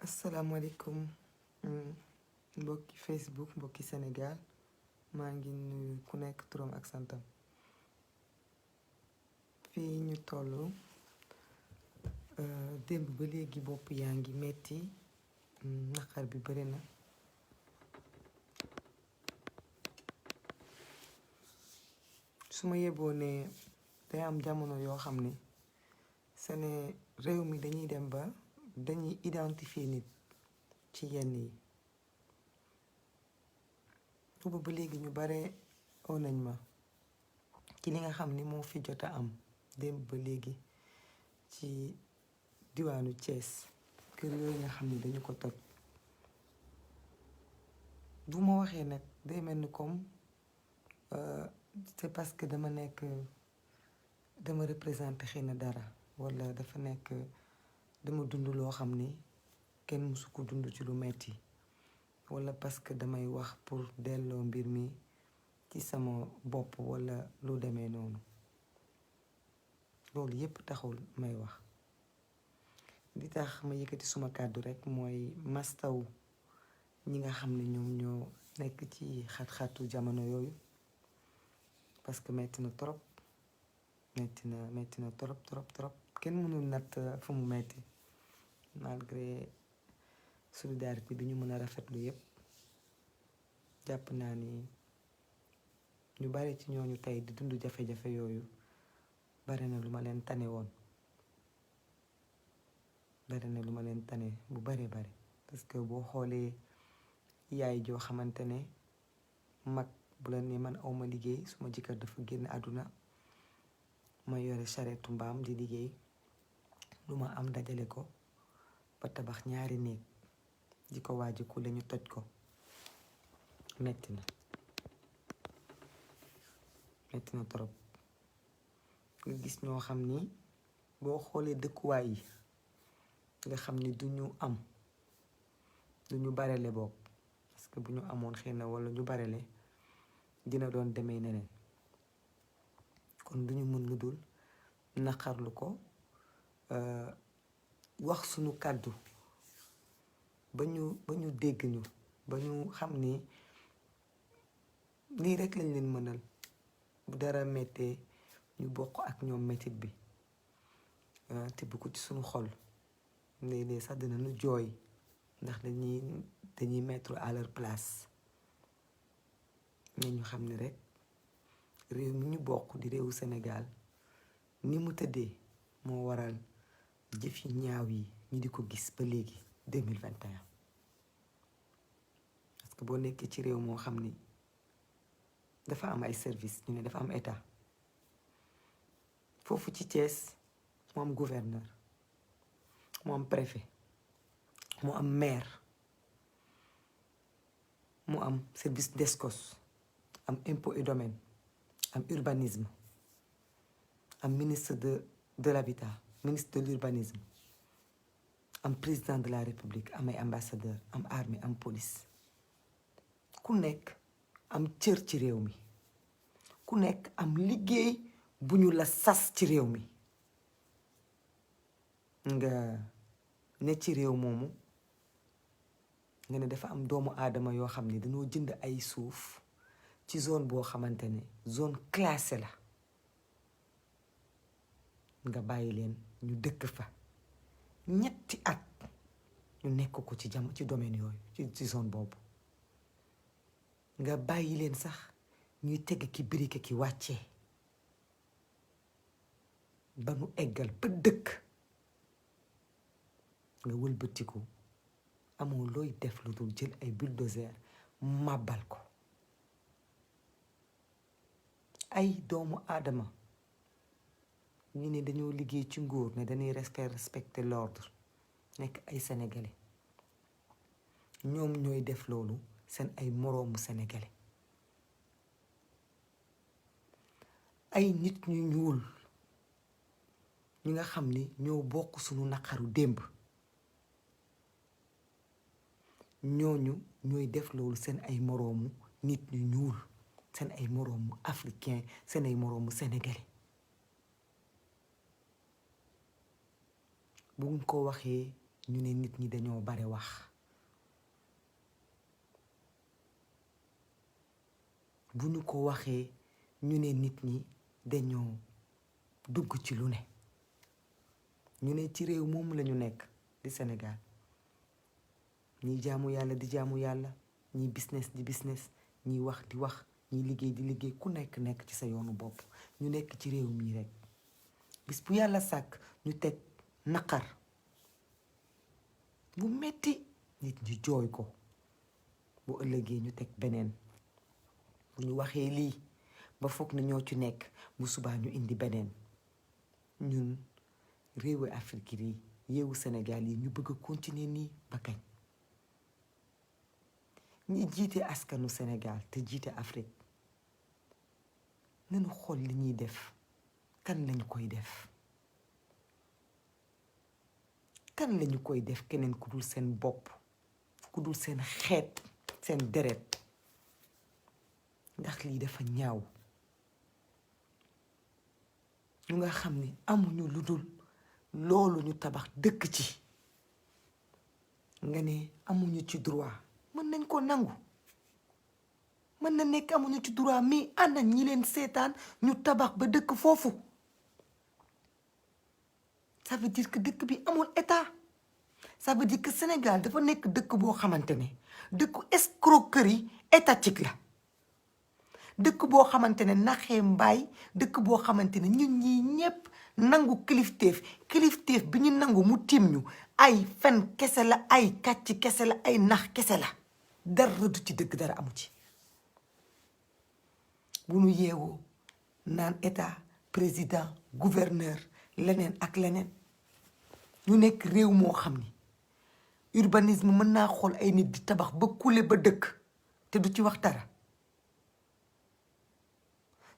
asalaamaaleykum mbokki Facebook mbokki Sénégal maa ngi nuyu ku nekk turam ak santam fii ñu toll démb ba léegi bopp yaa ngi metti naqar bi bari na su ma yeboo ne day am jamono yoo xam ne sene réew mi dañuy dem ba dañuy identifier nit ci yenn yi suba ba léegi ñu bare oo nañ ma ci li nga xam ni moo fi jot a am démb ba léegi ci diwaanu Thiès kër yooyu nga xam ni dañu ko toj bu ma waxee nag day mel ni comme c'est parce que dama représenté xëy na dara walla dafa nekk dama dund loo xam ni kenn mësu ko dund ci lu metti walla parce que damay wax pour delloo mbir mi ci sama bopp walla lu demee noonu loolu yépp taxul may wax li tax ma yëkkati suma kàddu rekk mooy mastaw ñi nga xam ne ñoom ñoo nekk ci xat-xatu jamono yooyu parce que metti na trop trop kenn mënul natt fu mu metti malgré solidarité bi ñu mën a rafetlu yépp jàpp naa ni ñu bare ci ñooñu tey di dund jafe-jafe yooyu bare na lu ma leen tane woon bare na lu ma leen tane bu bare parce que boo xoolee yaay joo xamante ne mag bu la ne man awma liggéey suma jëkkër dafa génn àdduna ma yore charrette mbaam di liggéey lu ma am dajale ko ba tabax ñaari néeg di ko waaji ku lañu toj ko metti na trop nga gis ñoo xam ni boo xoolee dëkkuwaay yi nga xam ni duñu barele bokk parce que bu ñu amoon xëy na walla ñu barele dina doon demee neneen kon duñu mën lu dul naqarlu ko wax sunu kàddu ba ñu dégg ñu ba ñu xam ni lii rekk lañ leen mënal bu dara mettee ñu bokk ak ñoom mettit bi tibb ko ci sunu xol léeg-léeg sax dinañu jooy ndax dañuy mettre à leur place ñu xam ni rekk réew mi ñu bokk di réewu Sénégal ni mu tëddee moo waral jëf yi ñaaw yi ñu di ko gis ba léegi 2021 parce que boo nekkee ci réew moo xam ni dafa am ay service ñu ne dafa am état foofu ci Thiès mu am gouverneur mu am préfet mu am maire mu am service d'escos am impôt et domaine am urbanisme am ministre de l'habitat ministre de l'urbanisme am président de la république am ay ambassadeur am armée am police ku nekk am cër ci réew mi ku nekk am liggéey bu ñu la sas ci réew mi nga ne ci réew moomu nga ne dafa am doomu aadama yoo xam ne dañoo jënd ay suuf ci zone boo xamante ne zone classée la nga bàyyi leen ñu dëkk fa ñetti at ñu nekk ko ci domaine yooyu ci zone boobu nga bàyyi leen sax ñuy teg ki birike ki wàccee ba nu eggal ba dëkk nga wëlbatiku amoo looy def lu dul jël ay bulldozer màbbal ko ay doomu aadama ñu ne dañoo liggéey ci nguur ne dañuy respecter l'ordre nekk ay sénégalais ñoom ñooy def loolu seen ay moroomu sénégalais ay nit ñu ñuul ñi nga xam ni ñoo bokk sunu naqaru démb ñooñu ñooy def loolu seen ay moroomu nit ñu ñuul seen ay moroomu africain seen ay moroomu sénégalais buñ ko waxee ñu ne nit ñi dañoo bare wax bu ñu ko waxee ñu ne nit ñi dañoo dugg ci lu ne ñu ne ci réew moomu la ñu nekk di Sénégal ñi jaamu yàlla di jaamu yàlla ñi business di business ñi wax di wax ñi liggéey di liggéey ku nekk nekk ci sa yoonu bopp ñu nekk ci réew mii rek bis bu yàlla sàkk ñu teg naqar bu metti nit ñi jooy ko bu ëllëgee ñu teg beneen bu ñu waxee lii ba foog na ñoo ci nekk bu subaa ñu indi beneen ñun réewu Afrique yi yeewu Sénégal yi ñu bëgg a continuer nii ba kañ ñi jiite askanu Sénégal te jiite Afrique nañu xool li ñuy def kan lañu koy def kan lañu koy def keneen ku dul seen bopp ku dul seen xeet seen deret ndax lii dafa ñaaw ñu nga xam ni amuñu lu dul loolu ñu tabax dëkk ci nga ne amuñu ci droit mën nañ ko nangu mën na nekk amuñu ci droit mais ana ñi leen seetaan ñu tabax ba dëkk foofu ça veut dire que dëkk bi amul état ça veut dire que Sénégal dafa nekk dëkk boo xamante ne dëkku escroquerie étatique la dëkk boo xamante ne naxee mbaay dëkk boo xamante ne ñun ñii ñépp nangu kilifteef bi ñu nangu mu tiim ñu ay fen kese la ay kàcc kese la ay nax kese la dara du ci dëgg dara amu ci bu ñu yeewoo naan état président gouverneur leneen ak leneen ñu nekk réew moo xam ni urbanisme mën naa xool ay nit di tabax ba kule ba dëkk te du ci wax dara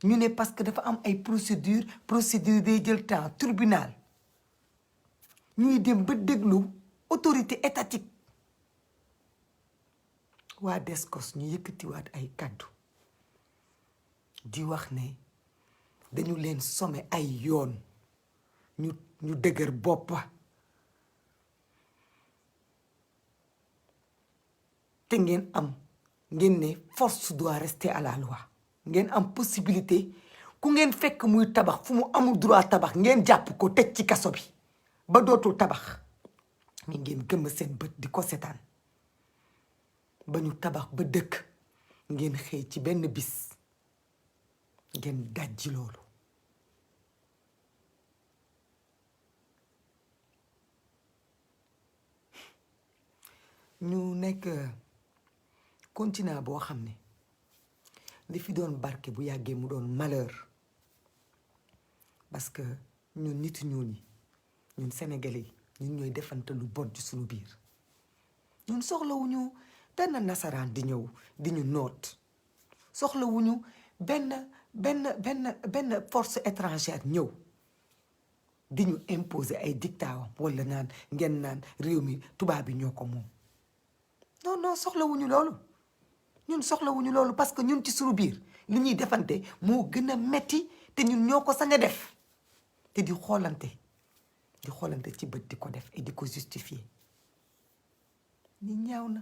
ñu ne parce que dafa am ay procédure day jël temps tribunal ñuy dem ba déglu autorité étatique waa Descos ñu yëkkatiwaat ay kàddu di wax ne dañu leen somme ay yoon ñu dëgër boppa te ngeen ne force doit rester à la loi ngeen am possibilité ku ngeen fekk muy tabax fu mu amul droit tabax ngeen jàpp ko tëj ci kaso bi ba dootul tabax mi ngeen gëmm seen bët di ko setaan ba ñu tabax ba dëkk ngeen xëy ci benn bis ngeen dajji loolu ñu nekk continent boo xam ne li fi doon barke bu yàggee mu doon malheur parce que ñun nit ñuul yi ñun sénégalais yi ñun ñooy defante lu bon ci suñu biir ñun soxlawuñu benn nasaraan di ñëw di ñu noot soxlawuñu benn force étrangère ñëw di ñu imposer ay dictatam wala naan ngeen naan réew mi tubaab bi ñoo ko moom non soxlawuñu loolu ñun soxlawuñu loolu parce que ñun ci suñu biir li ñuy defante moo gën a metti te ñun ñoo ko sañ a def te di xoolante ci bët di ko def et di ko justifier ni ñaaw na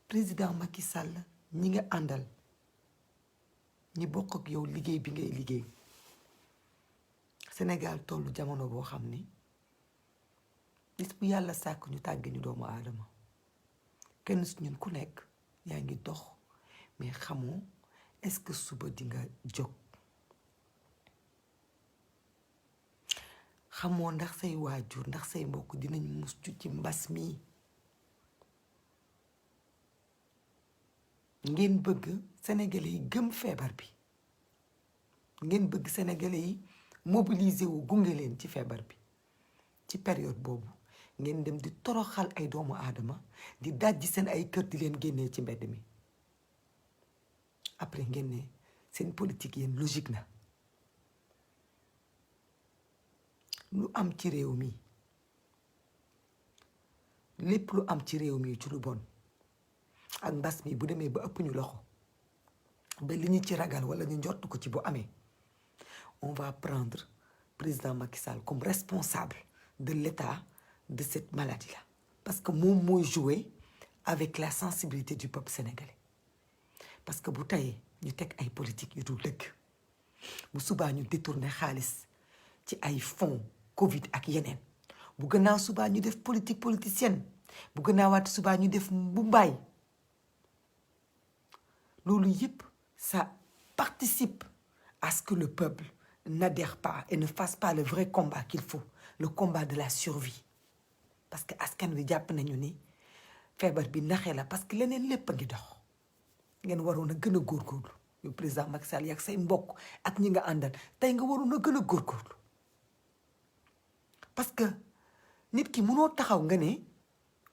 président Macky Sall ñi nga àndal ñi bokk ak yow liggéey bi ngay liggéey Sénégal tollu jamono boo xam ni bis bu yàlla sàkk ñu tàgge ñu doomu aadama kenn su ñun ku nekk yaa ngi dox mais xamoo est-ce que suba di nga jóg xamoo ndax say waajur ndax say mbokk dinañ mucc ci mbas mi ngeen bëgg sénégalais yi gëm feebar bi ngeen bëgg sénégalais yi mobiliser wu gunge leen ci feebar bi ci période boobu ngeen dem di toroxal ay doomu aadama di dajji seen ay kër di leen génnee ci mbedd mi après ngeen ne seen politique yéen logique na lu am ci réew mi lépp lu am ci réew mi ci lu bon ak mbas mi bu demee ba ëpp ñu loxo ba li ñu ci ragal wala ñu njort ko ci bu amee on va prendre président Macky Sall comme responsable de l'état de cette maladie-là. Parce que moom mooy jouer avec la sensibilité du peuple sénégalais. Parce que bu tayee ñu teg ay politique yu dul dëgg bu subaa ñu détourné xaalis ci ay fonds Covid ak yeneen bu gannaaw subaa ñu def politique politicienne bu gannaawaat subaa ñu def bu mbaay loolu yëpp ça participe à ce que le peuple n'adhère pas et ne fasse pas le vrai combat qu'il faut, le combat de la survie. Parce que askan wi jàpp nañu ni feebar bi naxee la parce que leneen lépp a ngi dox ngeen waroon a gën a góorgóorlu yow président Macky Sall ak say mbokk ak ñi nga àndal tey nga waroon a gën a góorgóorlu parce que nit ki mënoo taxaw nga ne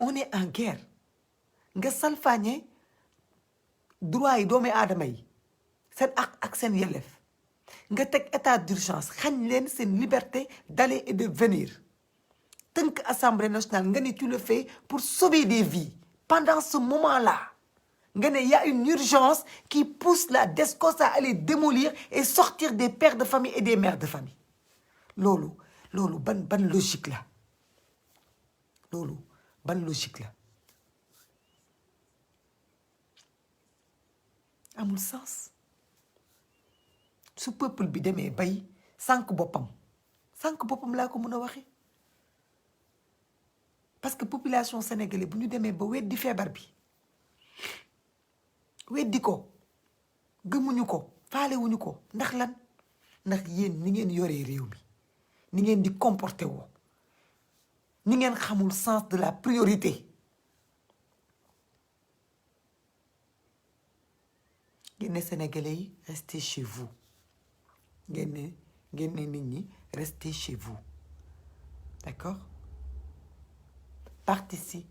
on est en guerre nga salfaañe droit yi doomi aadama yi seen ak seen yelleef nga teg état d'urgence xañ leen seen liberté d'aller et de venir tënk assemblée nationale nga ne tu le fais pour sauver des vies pendant ce moment-là nga ne y a une urgence qui pousse la DSCOS à aller démolir et sortir des pères de famille et des mères de famille loolu ban logique la loolu ban logique la amul sens su peuple bi demee bay sànq boppam laa ko mën a waxe parce que population sénégalaise bu ñu demee ba weddi feebar bi weddi ko gëmuñu ko faalewuñu ko ndax lan ndax yéen ni ngeen yoree réew mi ni ngeen di comporté woo ni ngeen xamul sens de la priorité génne sénégalais yi restez chez vous génne nit ñi restez chez vous d'accord participe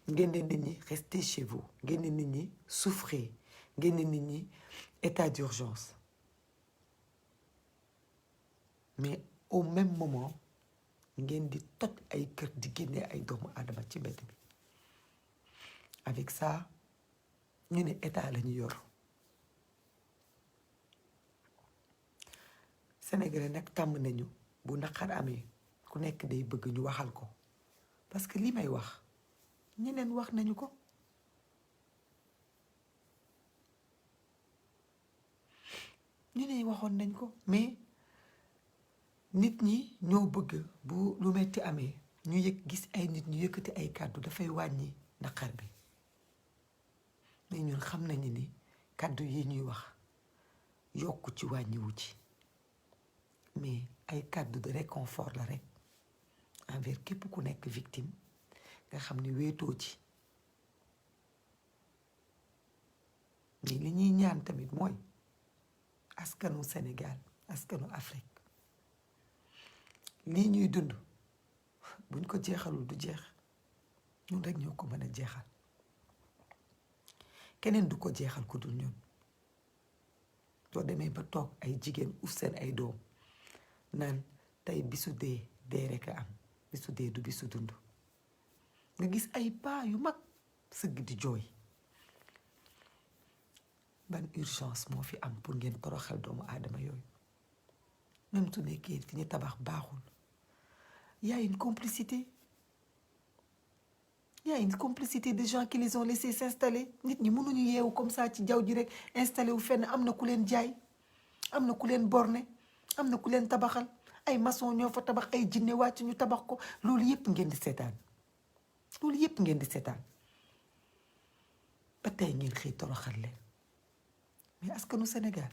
génne nit ñi restez chez vous génne nit ñi souffrez génne nit ñi état d'urgence mais au même moment ngeen di toj ay kër di génne ay doomu aadama ci mbedd bi avec ça ñu ne état la ñu yor Sénégalais nag tàmm nañu bu naqar amee ku nekk day bëgg ñu waxal ko parce que li may wax ñeneen wax nañu ko ñeneen waxoon nañ ko mais nit ñi ñoo bëgg bu lu metti amee ñu gis ay nit ñu yëkkati ay kàddu dafay wàññi naqar bi mais ñun xam nañu ni kàddu yi ñuy wax yokku ci wàññiwu ci mais ay kàddu de réconfort la rek envers képp ku nekk victime nga xam ni wéetoo ci mais li ñuy ñaan tamit mooy askanu Sénégal askanu Afrique lii ñuy dund buñ ko jeexalul du jeex ñun rek ñoo ko mën a jeexal keneen du ko jeexal ku dul ñun soo demee ba toog ay jigéen uf seen ay doom naan tey bisu dee rek a am bisu dee du bisu dund nga gis ay paa yu mag sëgg di jooy ban urgence moo fi am pour ngeen toroxal doomu aadama yooyu même su nekkee fi ñu tabax baaxul y a une complicité de gens qui les ont laissés s'installer nit ñi mënuñu yeewu comme ça ci jaww ji rek installé wu fenn am na ku leen jaay am na ku leen borné am na ku leen tabaxal ay maçon ñoo fa tabax ay jinne wàcc ñu tabax ko loolu yëpp ngeen di seetaan ba tey ngeen xëy toroxal leen mais askanu Sénégal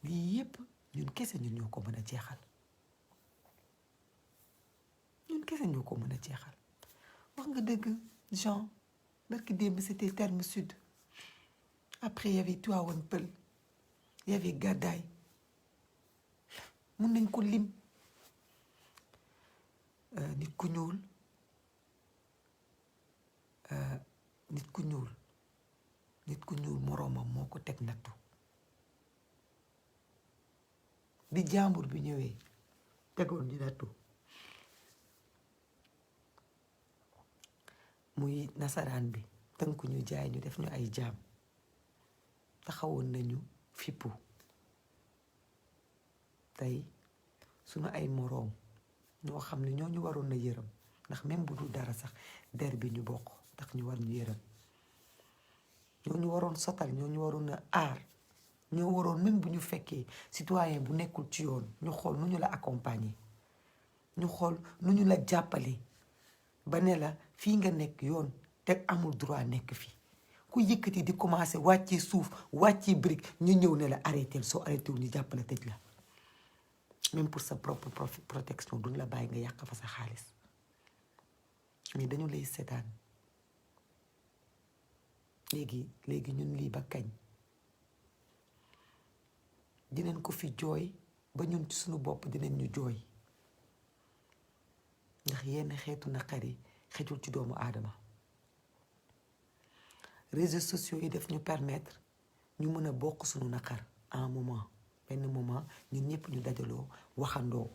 lii yëpp ñun kese ñoo ko mën a jeexal wax nga dëgg Jean barki démb c'était Terme Sud après y avait Tivaouane Peulh y avait Gadaye mun nañ ko lim nit ku ñuul moroomam moo ko teg nattu bi jàmbur bi ñëwee tegoon ñu nattu muy nasaraan bi tënku ñu jaay ñu def ñu ay jaam taxawoon nañu fippu tey sunu ay moroom ñoo xam ne ñoo ñu waroon na yërëm ndax même bu dul dara sax der bi ñu bokk ndax ñu war ñu yërëm ñoo ñu waroon sotal ñoo ñu waroon a aar ñoo waroon même bu ñu fekkee citoyen bu nekkul ci yoon ñu xool nu ñu la accompagner ñu xool nu ñu la jàppale ba ne la fii nga nekk yoon te amul droit nekk fii ku yëkkati di commencé wàccee suuf wàccee brique ñu ñëw ne la arrêté soo arrêté wu ñu jàppale tëj la même pour sa propre protection duñ la bàyyi nga yàq fa sa xaalis mais dañu lay seetaan léegi ñun lii ba kañ dinañ ko fi jooy ba ñun ci suñu bopp dinañ ñu jooy ndax yenn xeetu naqar yi xejul ci doomu aadama réseaux sociaux yi def ñu permettre ñu mën a bokk suñu naqar à un moment benn moment ñun ñëpp ñu dajaloo waxandoo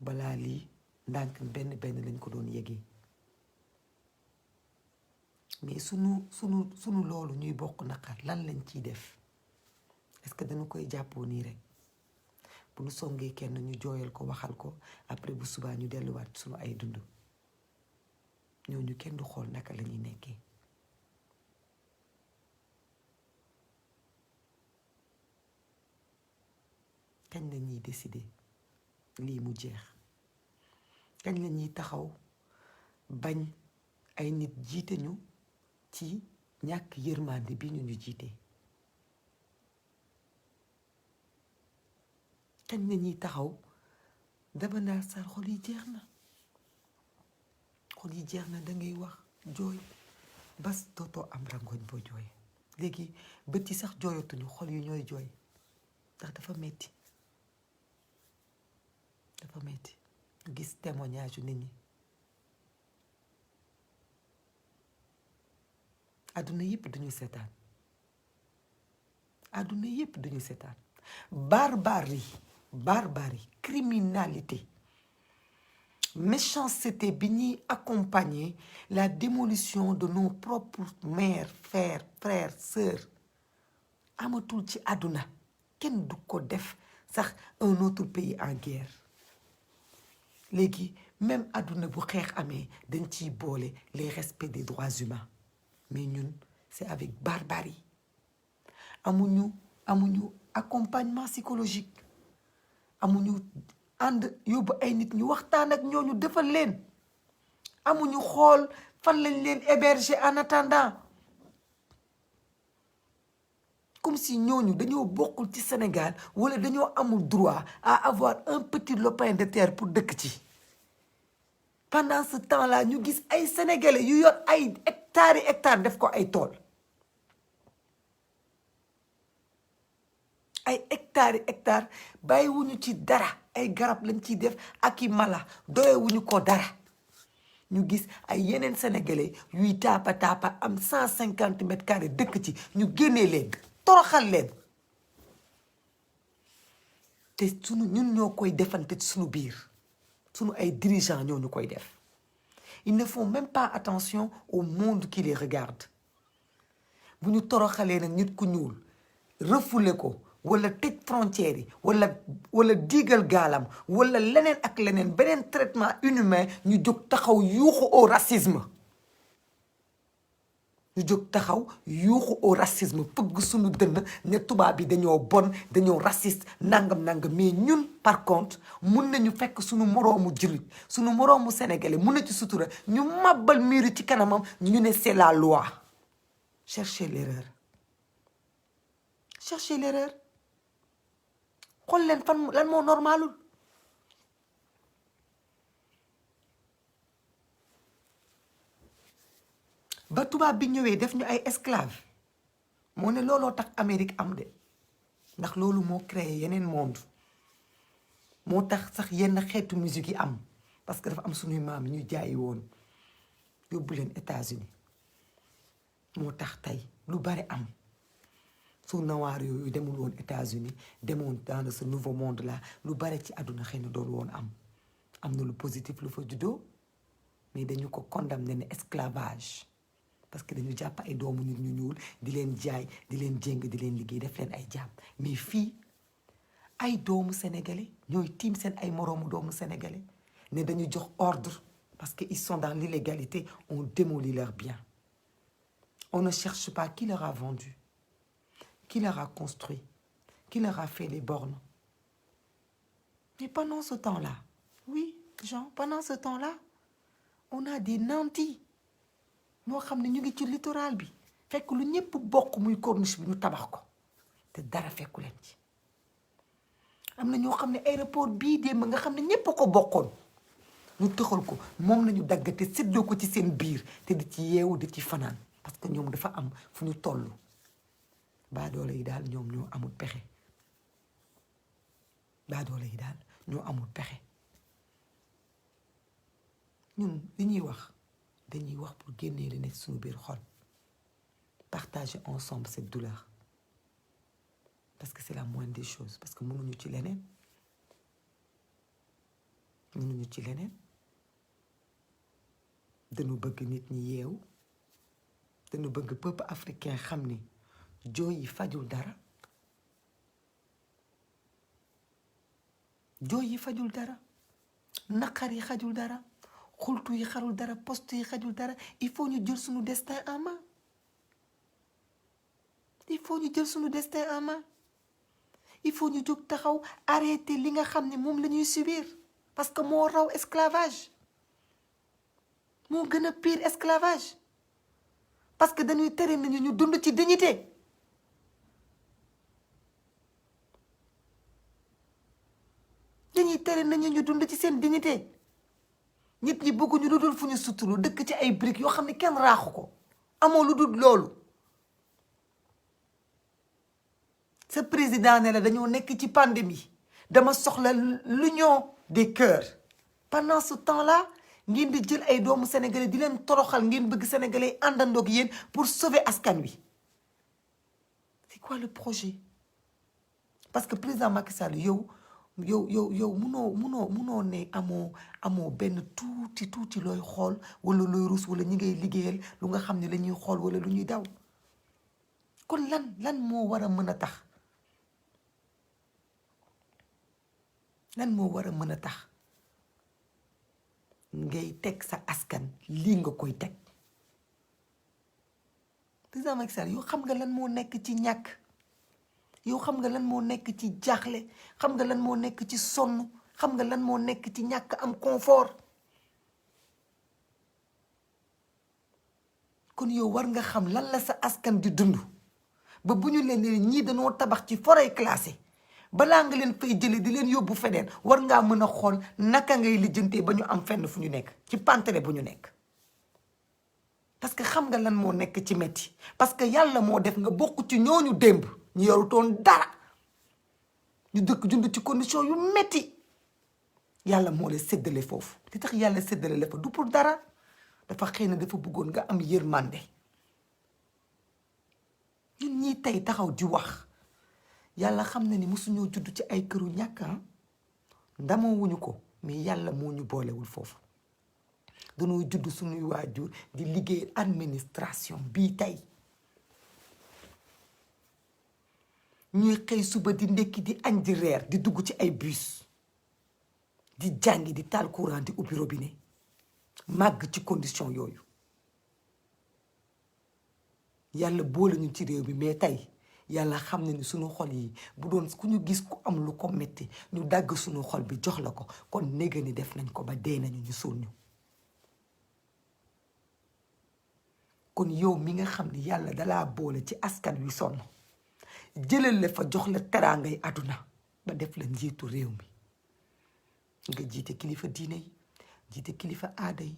balaa lii ndànk benn lañ ko doon yëgee mais sunu loolu ñuy bokk naqar lan lañ ciy def est-ce que dañu koy jàppoo nii rek bu ñu songee kenn ñu jooyal ko waxal ko après bu subaa ñu delluwaat sunu ay dund ñooñu kenn du xool naka la ñuy nekkee kañ la ñuy décider lii mu jeex kañ la ñuy taxaw bañ ay nit jiite ñu ci ñàkk yërmande bi ñu jiite kañ la ñuy taxaw dama naa sar xol yi jeex na dangay wax jooy bas dootoo am rangoñ boo jooyee léegi bët yi sax jooyatuñu xol yi ñooy jooy ndax dafa metti gis témoignage yu nit ñi àdduna yépp duñu seetaan barbarie criminalité méchanceté bi ñuy accompagner la démolition de nos propres mères frères sœurs amatul ci àdduna kenn du ko def sax un autre pays en guerre léegi même àdduna bu xeex amee dañ ciy boole les respects des droits humains mais ñun c'est avec barbarie amuñu accompagnement psychologique amuñu ànd yóbbu ay nit ñu waxtaan ak ñooñu defal leen amuñu xool fan lañ leen héberger en attendant comme si ñooñu dañoo bokkul ci Sénégal wala dañoo amul droit à avoir un petit lopin de terre pour dëkk ci pendant ce temps-là ñu gis ay sénégalais yu yor ay hectares def ko ay tool ay hectares bàyyiwuñu ci dara ay garab lañ ciy def ak i mala doyewuñu ko dara ñu gis ay yeneen sénégalais yuy taapa am 150 mètres carrés dëkk ci ñu génnee leen toroxal leen te ñun ñoo koy defante ci sunu biir sunu ay dirigeants ñoo ñu koy def ils ne font même pas attention au monde qui les regarde bu ñu toroxalee nag nit ku ñuul refoulé ko wala tëj frontières yi wala diigal gaalam wala leneen ak leneen beneen traitement inhumain ñu jóg taxaw yuuxu au racisme fëgg suñu dënn ne tubaab bi dañoo bon dañoo raciste nangam mais ñun par contre mun nañu fekk suñu moroomu jullit suñu moroomu sénégalais mun na ci sutura ñu màbbal miiri ci kanamam ñu ne c'est la loi. Cherchez l'erreur xool leen fan lan moo normalul ba tubaab bi ñëwee def ñu ay esclave moo ne looloo tax Amérique am de ndax loolu moo créé yeneen monde moo tax sax yenn xeetu musique yi am parce que dafa am suñuy maam ñu jaayi woon yóbbu leen États-Unis moo tax tey lu bari am su nawaar yooyu demul woon États-Unis demoon dans ce nouveau monde là lu bari ci àdduna xëy na doon woon am na lu positif lu fa juddoo mais dañu ko condamné ne esclavage parce que dañu jàpp ay doomu nit ñu ñuul di leen jaay di leen jéng di leen liggéey def leen ay jaam mais fii ay doomu sénégalais ñooy tiim seen ay moroomu doomu sénégalais ne dañu jox ordre parce que ils sont dans l'illégalité, on démolit leurs biens. On ne cherche pas qui leur a vendu, qui leur a construit, qui leur a fait les bornes. Mais pendant ce temps-là, oui, Jean, pendant ce temps-là, on a des nantis ñoo xam ne ñu ngi ci littoral bi fekk lu ñëpp bokk muy corniche bi ñu tabax ko te dara fekku leen ci. am na ñoo xam ne aéroport bii démb nga xam ne ñëpp ko bokkoon ñu tëxal ko moom lañu dagg te séddoo ko ci seen biir te di ci yeewu di ci fanaan parce que ñoom dafa am fu ñu toll. baadoole yi daal ñoom ñoo amul pexe baadoole yi daal ñoo amul pexe ñun li ñuy wax dañuy wax pour génnee li nekk suñu biir xol partager ensemble cette douleur parce que c'est la moindre des choses parce que mënuñu ci leneen dañu bëgg nit ñi yeewu dañu bëgg peuple africain xam ni jooy yi fajul dara naqar yi xajul dara xultu yi xarul dara poste yi xajul dara il faut ñu jël suñu destin en main il faut ñu jóg taxaw arrêter li nga xam ne moom la ñuy subir parce que moo raw esclavage moo gën a pire esclavage parce que dañuy tere nañu ñu dund ci dignité dund ci seen dignité nit ñi bëgguñu lu dul fu ñu suturu dëkk ci ay briques yoo xam ne kenn raaxu ko amoo lu dul loolu sa président ne la dañoo nekk ci pandémie dama soxla l'union des cœurs pendant ce temps-là ngeen di jël ay doomu sénégalais di leen toroxal ngeen bëgg sénégalais àndandoog yéen pour sauver askan wi c'est quoi le projet parce que président Macky Sall yow munoo ne amoo benn tuuti looy xool wala looy rus wala ñi ngay liggéeyal lu nga xam ne la ñuy xool wala lu ñuy daw kon lan moo war a mën a tax ngay teg sa askan lii nga koy teg président Macky Sall yow xam nga lan moo nekk ci ñàkk yow xam nga lan moo nekk ci jaaxle xam nga lan moo nekk ci sonn xam nga lan moo nekk ci ñàkk am confort kon yow war nga xam lan la sa askan di dund ba bu ñu leen ñii dañoo tabax ci forêt classée balaa nga leen fay jële di leen yóbbu feneen war ngaa mën a xool naka ngay lijjantee ba ñu am fenn fu ñu nekk ci pantere bu ñu nekk parce que xam nga lan moo nekk ci metti parce que yàlla moo def nga bokk ci ñooñu démb ñu yorutoon dara ñu dëkk dund ci condition yu metti yàlla moo la séddale foofu li tax yàlla séddale la fa du pour dara dafa xëy na dafa bëggoon nga am yërmande ñun ñii tey taxaw di wax yàlla xam na ni mosuñoo judd ci ay këru ñàkk ndamoo wuñu ko mais yàlla moo ñu boolewul foofu dañoo judd suñuy waajur di liggéey administration bii tey ñuy xëy suba di ndekki di añ di reer di dugg ci ay bus di jàngi di taal courant di ubbi robinet màgg ci condition yooyu yàlla boole ñu ci réew mi mais tey yàlla xam na ni suñu xol yi bu doon ku ñu gis ku am lu ko metti ñu dagg suñu xol bi jox la ko kon néega ni def nañ ko ba dee nañu ñu suul ñu kon yow mi nga xam ni yàlla dalaa boole ci askan wi sonn jëlal la fa jox la teraangay àdduna ba def la njiitu réew mi nga jiite kilifa diine yi jiite kilifa aada yi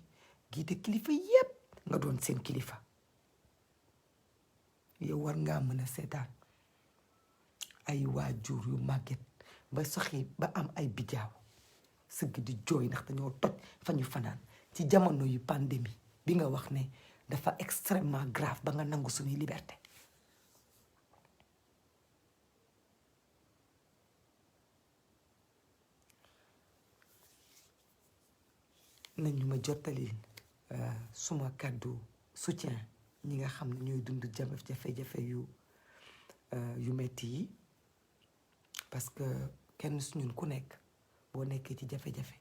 jiite kilifa yépp nga doon seen kilifa yow war ngaa mën a seetaan ay waajur yu màgget ba soxi ba am ay bijaaw sëgg di jooy ndax dañoo toj fa ñu fanaan ci jamono yu pandémie bi nga wax ne dafa extrêmement grave ba nga nangu suñuy liberté nañu ma jottali suma kàddu soutien ñi nga xam ne ñooy dund jafe-jafe yu metti yi parce que kenn su ñun ku nekk boo nekkee ci jafe-jafe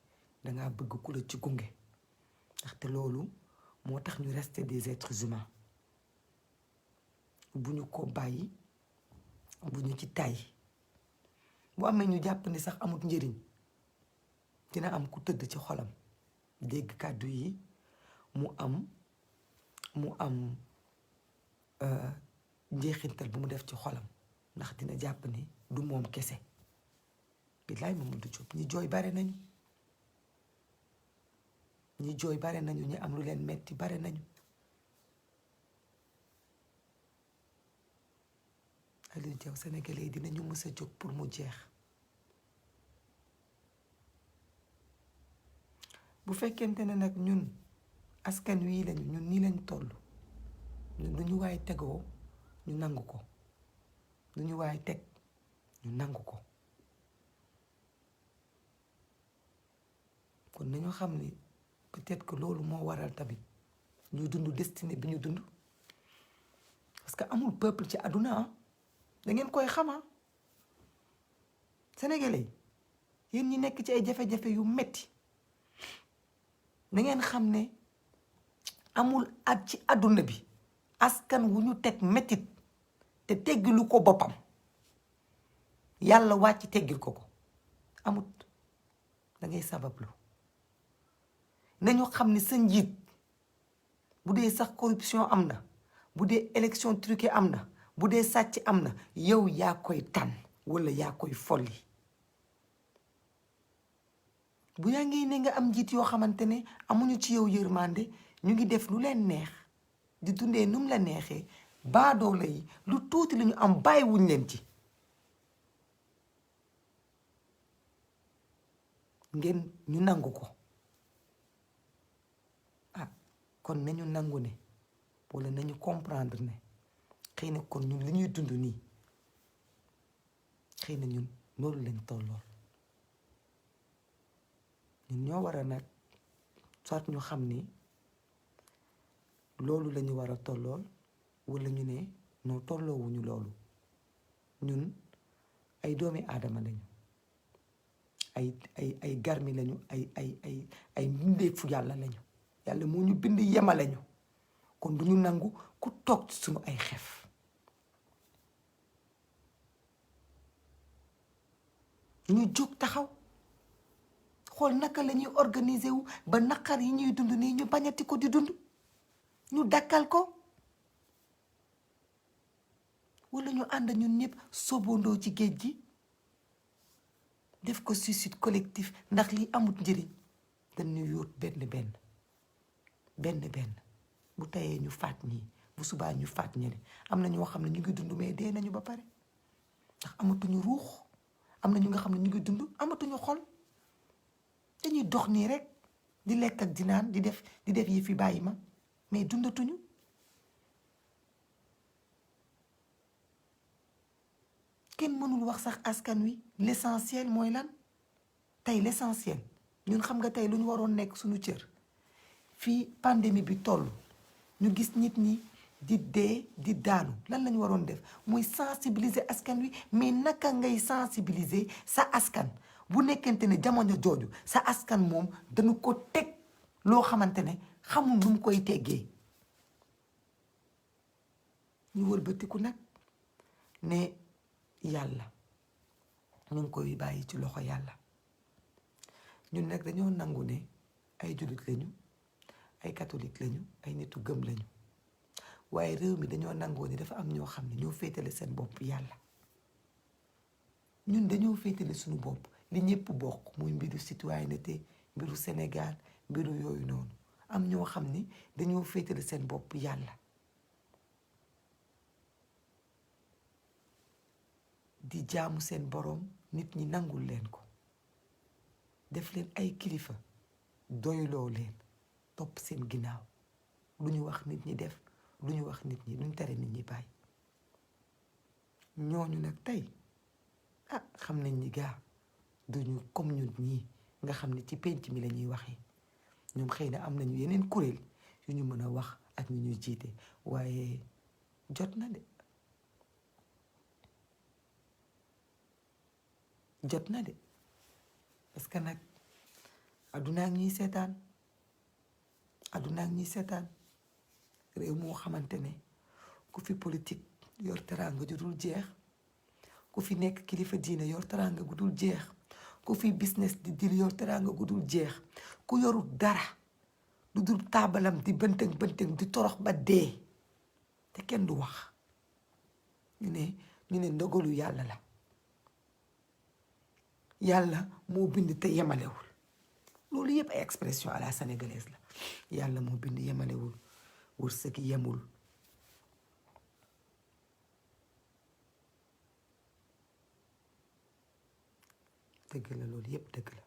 dangaa bëgg ku la ci gunge ndaxte loolu moo tax ñu rester des êtres humains bu ñu ko bàyyi bu ñu ci tàyyi bu amee ñu jàpp ni sax amut njëriñ dina am ku tëdd ci xolam dégg kàddu yi mu am njeexintal bu mu def ci xolam ndax dina jàpp ni du moom kese billaay Mamadou Diop ñi jooy bare nañu ñi am lu leen metti bare nañu Aliou Diaw sénégalais yi dinañu mës a jóg pour mu jeex bu fekkente ne nag ñun askan wii lañu ñun nii lañu toll ñun lu ñu waay tegoo ñu nangu ko lu ñu waay teg ñu nangu ko kon nañu xam ni peut-être que loolu moo waral tamit ñu dund destinée bi ñu dund parce que amul peuple ci àdduna da ngeen koy xama sénégalais yéen ñi nekk ci ay jafe-jafe yu metti da ngeen xam ne amul at ci àdduna bi askan wu ñu teg mettit te teggilu ko boppam yàlla wàcc teggil ko amut da ngay sabablu nañu xam ne sa njiit bu dee sax corruption am na bu dee élection truquée am na bu dee sàcc am na yow yaa koy tànn walla yaa koy folli bu yaa ngi ne nga am njiit yoo xamante ne amuñu ci yow yërmande ñu ngi def lu leen neex di dundee num la neexee baadoola yi lu tuuti lu ñu am bàyyiwuñ leen ci ngeen ñu nangu ko kon nañu nangu ne walla nañu comprendre ne xëy na kon ñun li ñuy dund nii xëy na ñun loolu lañ tollool ñun ñoo war a nag soit ñu xam ni loolu la ñu war a tollool walla ñu ne noo tolloowuñu loolu ñun ay doomi aadama lañu ay garmi lañu ay mbindeefu yàlla lañu yàlla moo ñu bind yemale ñu kon du ñu nangu ku toog ci suñu ay xef ñu jóg taxaw xool naka la ñuy organiser wu ba naqar yi ñuy dund nii ñu bañati ko di dund ñu dakkal ko walla ñu ànd ñun ñëpp sobondoo ci géej gi def ko suicide collectif ndax lii amut njëriñ dañu yóot benn bu tayee ñu faat ñii bu subaa ñu faat ñeneen am na ñoo xam ne ñu ngi dund mais dee nañu ba pare ndax amatuñu ruux am na ñu nga xam ne ñu ngi dund amatuñu xol dañuy dox nii rek di lekk ak di naan di def yi fi bàyyi ma mais dundatuñu kenn mënul wax sax askan wi l'essentiel mooy lan tey l'essentiel ñun xam nga tey lu ñu waroon nekk suñu cër fii pandémie bi toll ñu gis nit ñi di dee di daanu lan lañu waroon def mooy sensibiliser askan wi mais naka ngay sensibiliser sa askan bu nekkente ne jamono jooju sa askan moom dañu ko teg loo xamante ne xamul nu mu koy teggee ñu wëlbatiku nag ne yàlla ñu ngi koy bàyyi ci loxo yàlla ñun nag dañoo nangu ne ay jullit lañu ay catholique lañu ay nitu gëm lañu waaye réew mi dañoo nangoo ni dafa am ñoo xam ne ñoo féetale seen bopp yàlla ñun dañoo féetale suñu bopp li ñëpp bokk muy mbiru citoyenneté mbiru Sénégal mbiru yooyu noonu am ñoo xam ni dañoo féetale seen bopp yàlla di jaamu seen boroom nit ñi nangul leen ko def leen ay kilifa doyloo leen topp seen ginnaaw lu ñu wax nit ñi def lu ñu wax nit ñi luñ tere nit ñi bàyyi ñooñu nag tey xam nañ ni gaa duñu comme ñun ñii nga xam ne ci penc mi la ñuy waxee ñoom xëy na am nañu yeneen kuréel yu ñu mën a wax ak ñu ñuy jiite waaye jot na de jot na de parce que nag àdduna ak ñuy seetaan réew moo xamante ne ku fi politique yor teraanga ju dul jeex, ku fi nekk kilifa diine yor teraanga gu dul jeex, ku fi business di dil yor teraanga gu dul jeex, ku yorul dara lu dul taabalam di bëntëng di torox ba dee te kenn du wax ñu ne ndogalu yàlla la. yàlla moo bind te yemalewul. loolu yëpp ay expression à la sénégalaise la. yàlla moo bind yemalewul, wërsëg yemul. dëgg la, loolu yëpp dëgg la,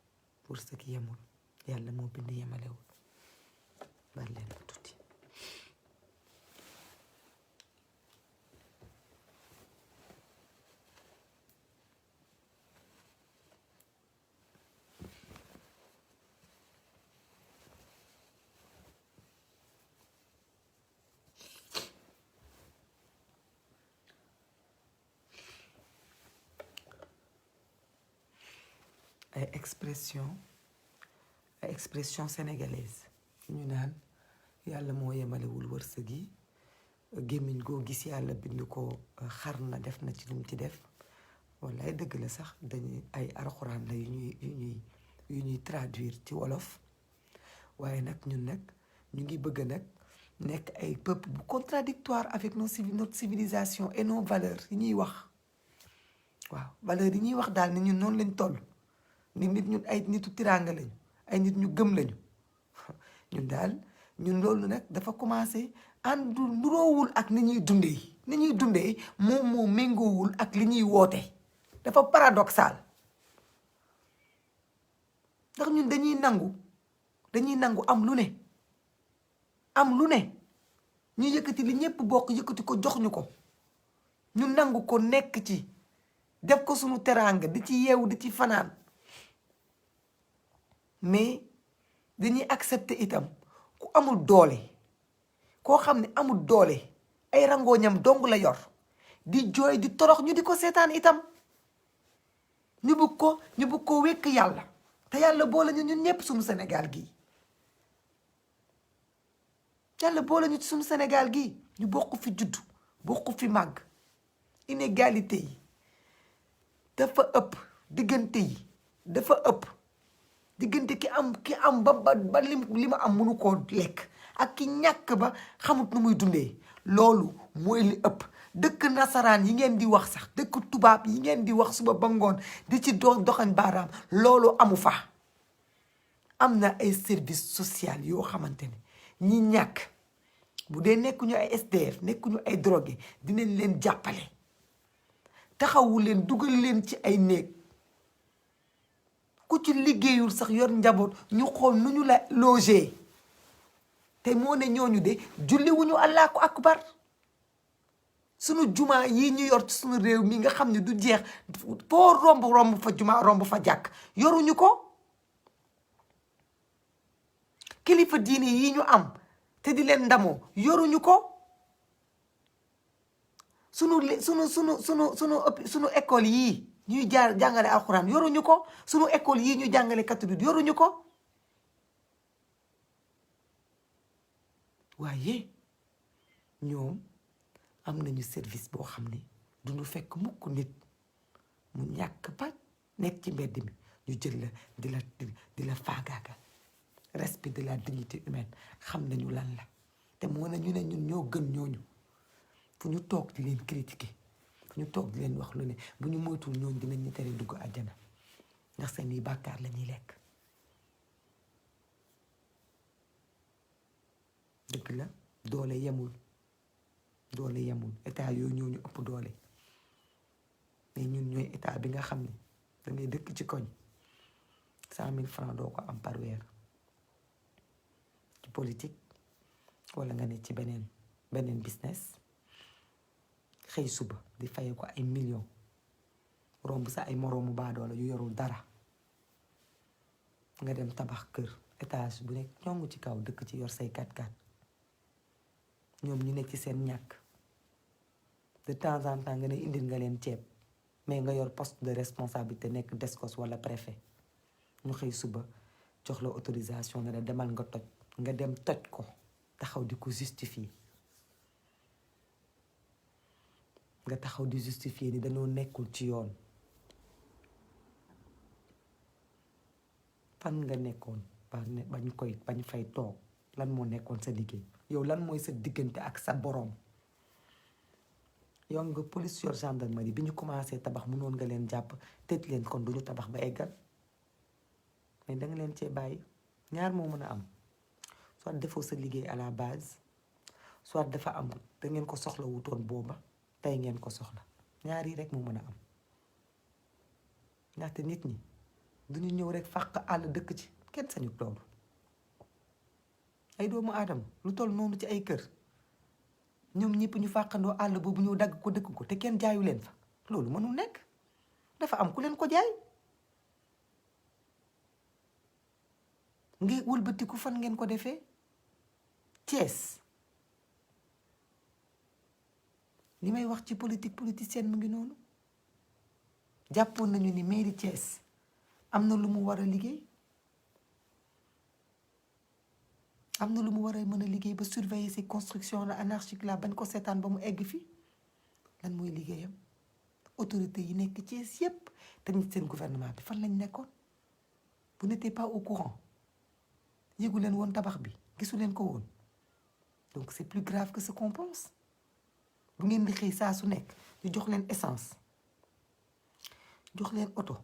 wërsëg yemul, yàlla moo bind yemalewul. bal leen ma tuuti. ay expression sénégalaise ñu naan yàlla moo yemalewul wërsëg yi, gémmiñ goo gis yàlla bind ko xar na def na ci lim ci def. wallaay dëgg la sax, dañuy ay alxuraan la yu ñuy traduire ci wolof. waaye nag ñun nag ñu ngi bëgg nag nekk ay peuple bu contradictoire avec notre civilisation et nos valeurs yi ñuy wax. waaw valeurs yi ñuy wax daal ni ñun noonu lañ toll. ni nit ñun ay nitu tiraanga lañu, ay nit ñu gëm lañu ñun daal ñun loolu nag dafa commencé àndu nuroowul ak ni ñuy dundee moom moo méngoowul ak li ñuy woote. dafa paradoxal ndax ñun dañuy nangu am lu ne ñu yëkkati li ñëpp bokk yëkkati ko jox ñu ko, ñu nangu ko nekk ci def ko sunu teraanga di ci yeewu di ci fanaan. mais dañuy accepter itam ku amul doole, koo xam ne amul doole, ay rangooñam dong la yor, di jooy di torox ñu di ko seetaan itam. ñu bëgg ko wekk yàlla te yàlla boole ñu ñun ñëpp suñu Sénégal gii. yàlla boole ñu ci suñu Sénégal gii ñu bokk fi juddu bokk fi màgg. inégalité yi dafa ëpp, diggante yi dafa ëpp. diggante ki am ba li ma am mënu koo lekk ak ki ñàkk ba xamut nu muy dundee, loolu mooy li ëpp. dëkk nasaraan yi ngeen di wax sax, dëkk tubaab yi ngeen di wax suba ba ngoon di ci doxañ baaraam, loolu amu fa. am na ay service social yoo xamante ne ñi ñàkk bu dee nekkuñu ay SDF, nekkuñu ay drogué, dinañ leen jàppale, taxawu leen, dugal leen ci ay néeg. ku ci liggéeyul sax yor njaboot ñu xool nu ñu la loger. te moo ne ñooñu de julliwuñu Allahu akbar. sunu jumaa yi ñu yor ci sunu réew mi nga xam ne du jeex, foo romb fa jumaa romb fa jàkk, yoruñu ko. kilifa diine yi ñu am te di leen ndamoo yoruñu ko. sunu école yii ñuy jàngale alxuraan yoruñu ko. sunu école yii ñu jàngale catholique yoruñu ko. waaye ñoom am nañu service boo xam ne duñu fekk mukk nit mu ñàkk ba nekk ci mbedd mi ñu jël la di la faagaagal. respect de la dignité humaine xam nañu lan la. te moo na ñu ne ñun ñoo gën ñooñu. fu ñu toog di leen critiquer, fu ñu toog di leen wax lu ne, bu ñu moytuwul ñooñu dinañ ñu tere dugg àjjana ndax seen i bàkkaar la ñuy lekk. dëgg la, doole yemul état yooyu ñoo ñu ëpp doole. mais ñun ñooy état bi nga xam ne da ngay dëkk ci koñ 100,000 francs doo ko am par weer ci politique, wala nga ne ci beneen business. xëy suba di fay ko ay millions, romb sa ay moroomu baadoola yu yorul dara, nga dem tabax kër étage bu nekk ñongu ci kaw, dëkk ci yor say 4x4. ñoom ñu nekk ci seen ñàkk, de temps en temps nga ne indil nga leen ceeb, mais nga yor poste de responsabilité nekk DSCOS wala préfet ñu xëy suba jox la autorisation ne la demal nga toj nga dem toj ko taxaw di ko justifier nga taxaw di justifier ni dañoo nekkul ci yoon fan nga nekkoon bañ fay toog lan moo nekkoon sa liggéey yow lan mooy sa diggante ak sa boroom yow nga police yor gendarmerie bi ñu commencé tabax mënoon nga leen jàpp tëj leen kon duñu tabax ba eggal mais danga leen cee bàyyi ñaar moo mën a am soit defoo sa liggéey à la base soit dafa am da ngeen ko soxla wutoon booba tey ngeen ko soxla ñaar yi rek moo mën a am ndaxte nit ñi duñu ñëw rek fàq àll dëkk ci kenn sañu loolu ay doomu aadama lu toll noonu ci ay kër ñoom ñëpp ñu fàqandoo àll boobu ñëw dagg ko dëkk ko te kenn jaayu leen fa loolu mënul nekk dafa am ku leen ko jaay nga wëlbatiku fan ngeen ko defee Thiès li may wax ci politicienne mu ngi noonu jàppoon nañu ni mairie Thiès am na lu mu war a liggéey am na lu mu war a mën a liggéey ba surveiller ces constructions la anarchiques la bañ ko seetaan ba mu egg fi lan mooy liggéeyam autorité yi nekk Thiès yépp tamit seen gouvernement bi fan lañ nekkoon vous n'étiez pas au courant yëgu leen woon tabax bi gisu leen ko woon donc c'est plus grave que ce qu'on pense bu ngeen di xëy saa su nekk ñu jox leen essence jox leen oto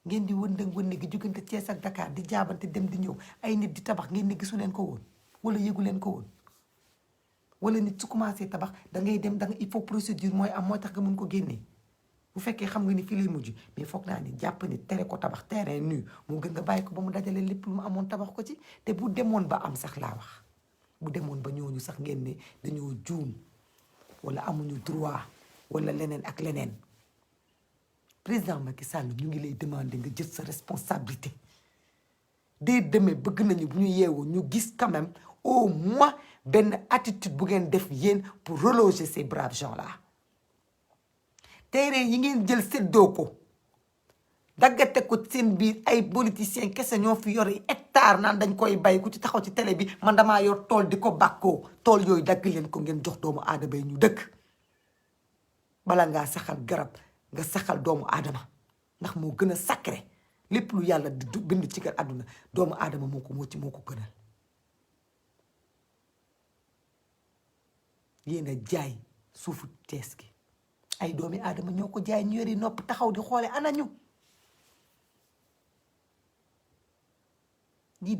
ngeen di wëndëng gi jógante Thiès ak Dakar di jaabante dem di ñëw ay nit di tabax ngeen ne gisu leen ko woon wala yëgu leen ko woon wala nit su commencé tabax da ngay dem il faut procédure mooy am mooy tax nga mun ko génnee bu fekkee xam nga ni fii lay mujj mais foog naa ni jàpp ni tere ko tabax terrain nu moo gën nga bàyyi ko ba mu dajale lépp lu mu amoon tabax ko ci te bu demoon ba am sax laa wax bu demoon ba ñooñu sax ngeen ne dañoo juum wala amuñu droit wala leneen ak leneen président Macky Sall ñu ngi lay demander nga jël sa responsabilité dès demain bëgg nañu bu ñu yeewoo ñu gis quand même au moins benn attitude bu ngeen def yéen pour reloger ces braves gens là terrain yi ngeen jël séddoo ko daggate ko seen biir ay politiciens kese ñoo fi yore hectare naan dañ koy bay ku ci taxaw ci télé bi man damaa yor tool di ko bàkkoo tool yooyu dagg leen ko ngeen jox doomu aadama yi ñu dëkk bala ngaa saxal garab nga saxal doomu aadama ndax moo gën a sacré lépp lu yàlla di bind ci kër àdduna doomu aadama moo ko gënal yéen a jaay suufu Thiès gi ay doomi aadama ñoo ko jaay ñu yori nopp taxaw di xoole anañu lii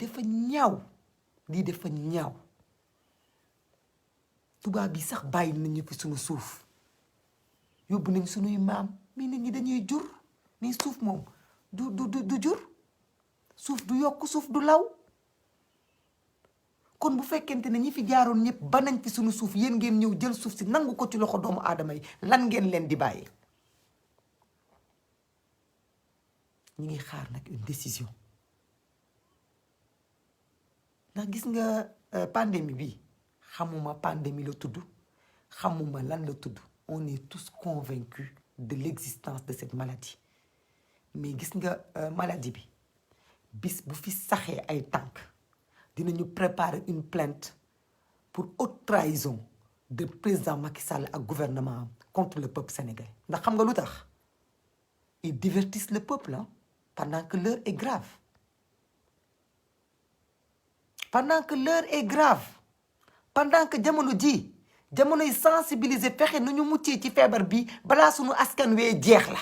dafa ñaaw tubaab bi sax bàyyi nañu fi suñu suuf yóbbu nañ suñuy maam mais nit ñi dañuy jur mais suuf moom du jur suuf du yokk suuf du law kon bu fekkente ne ñi fi jaaroon ñëpp ba nañ fi suñu suuf yéen ngeen ñëw jël suuf si nangu ko ci loxo doomu aadama yi lan ngeen leen di bàyyi ñu ngi xaar nag une décision ndax gis nga pandémie bi xamuma pandémie la tudd xamuma lan la tudd on est tous convaincus de l'existence de cette maladie mais gis nga maladie bi bis bu fi saxee ay tànk dinañu préparer une plainte pour haute trahison de président Macky Sall ak gouvernement contre le peuple sénégalais ndax xam nga lu tax ils divertissent le peuple pendant que l'heure est grave pendant que jamonoy sensibiliser fexe nu ñu muccee ci feebar bi balaa suñu askan wee jeex la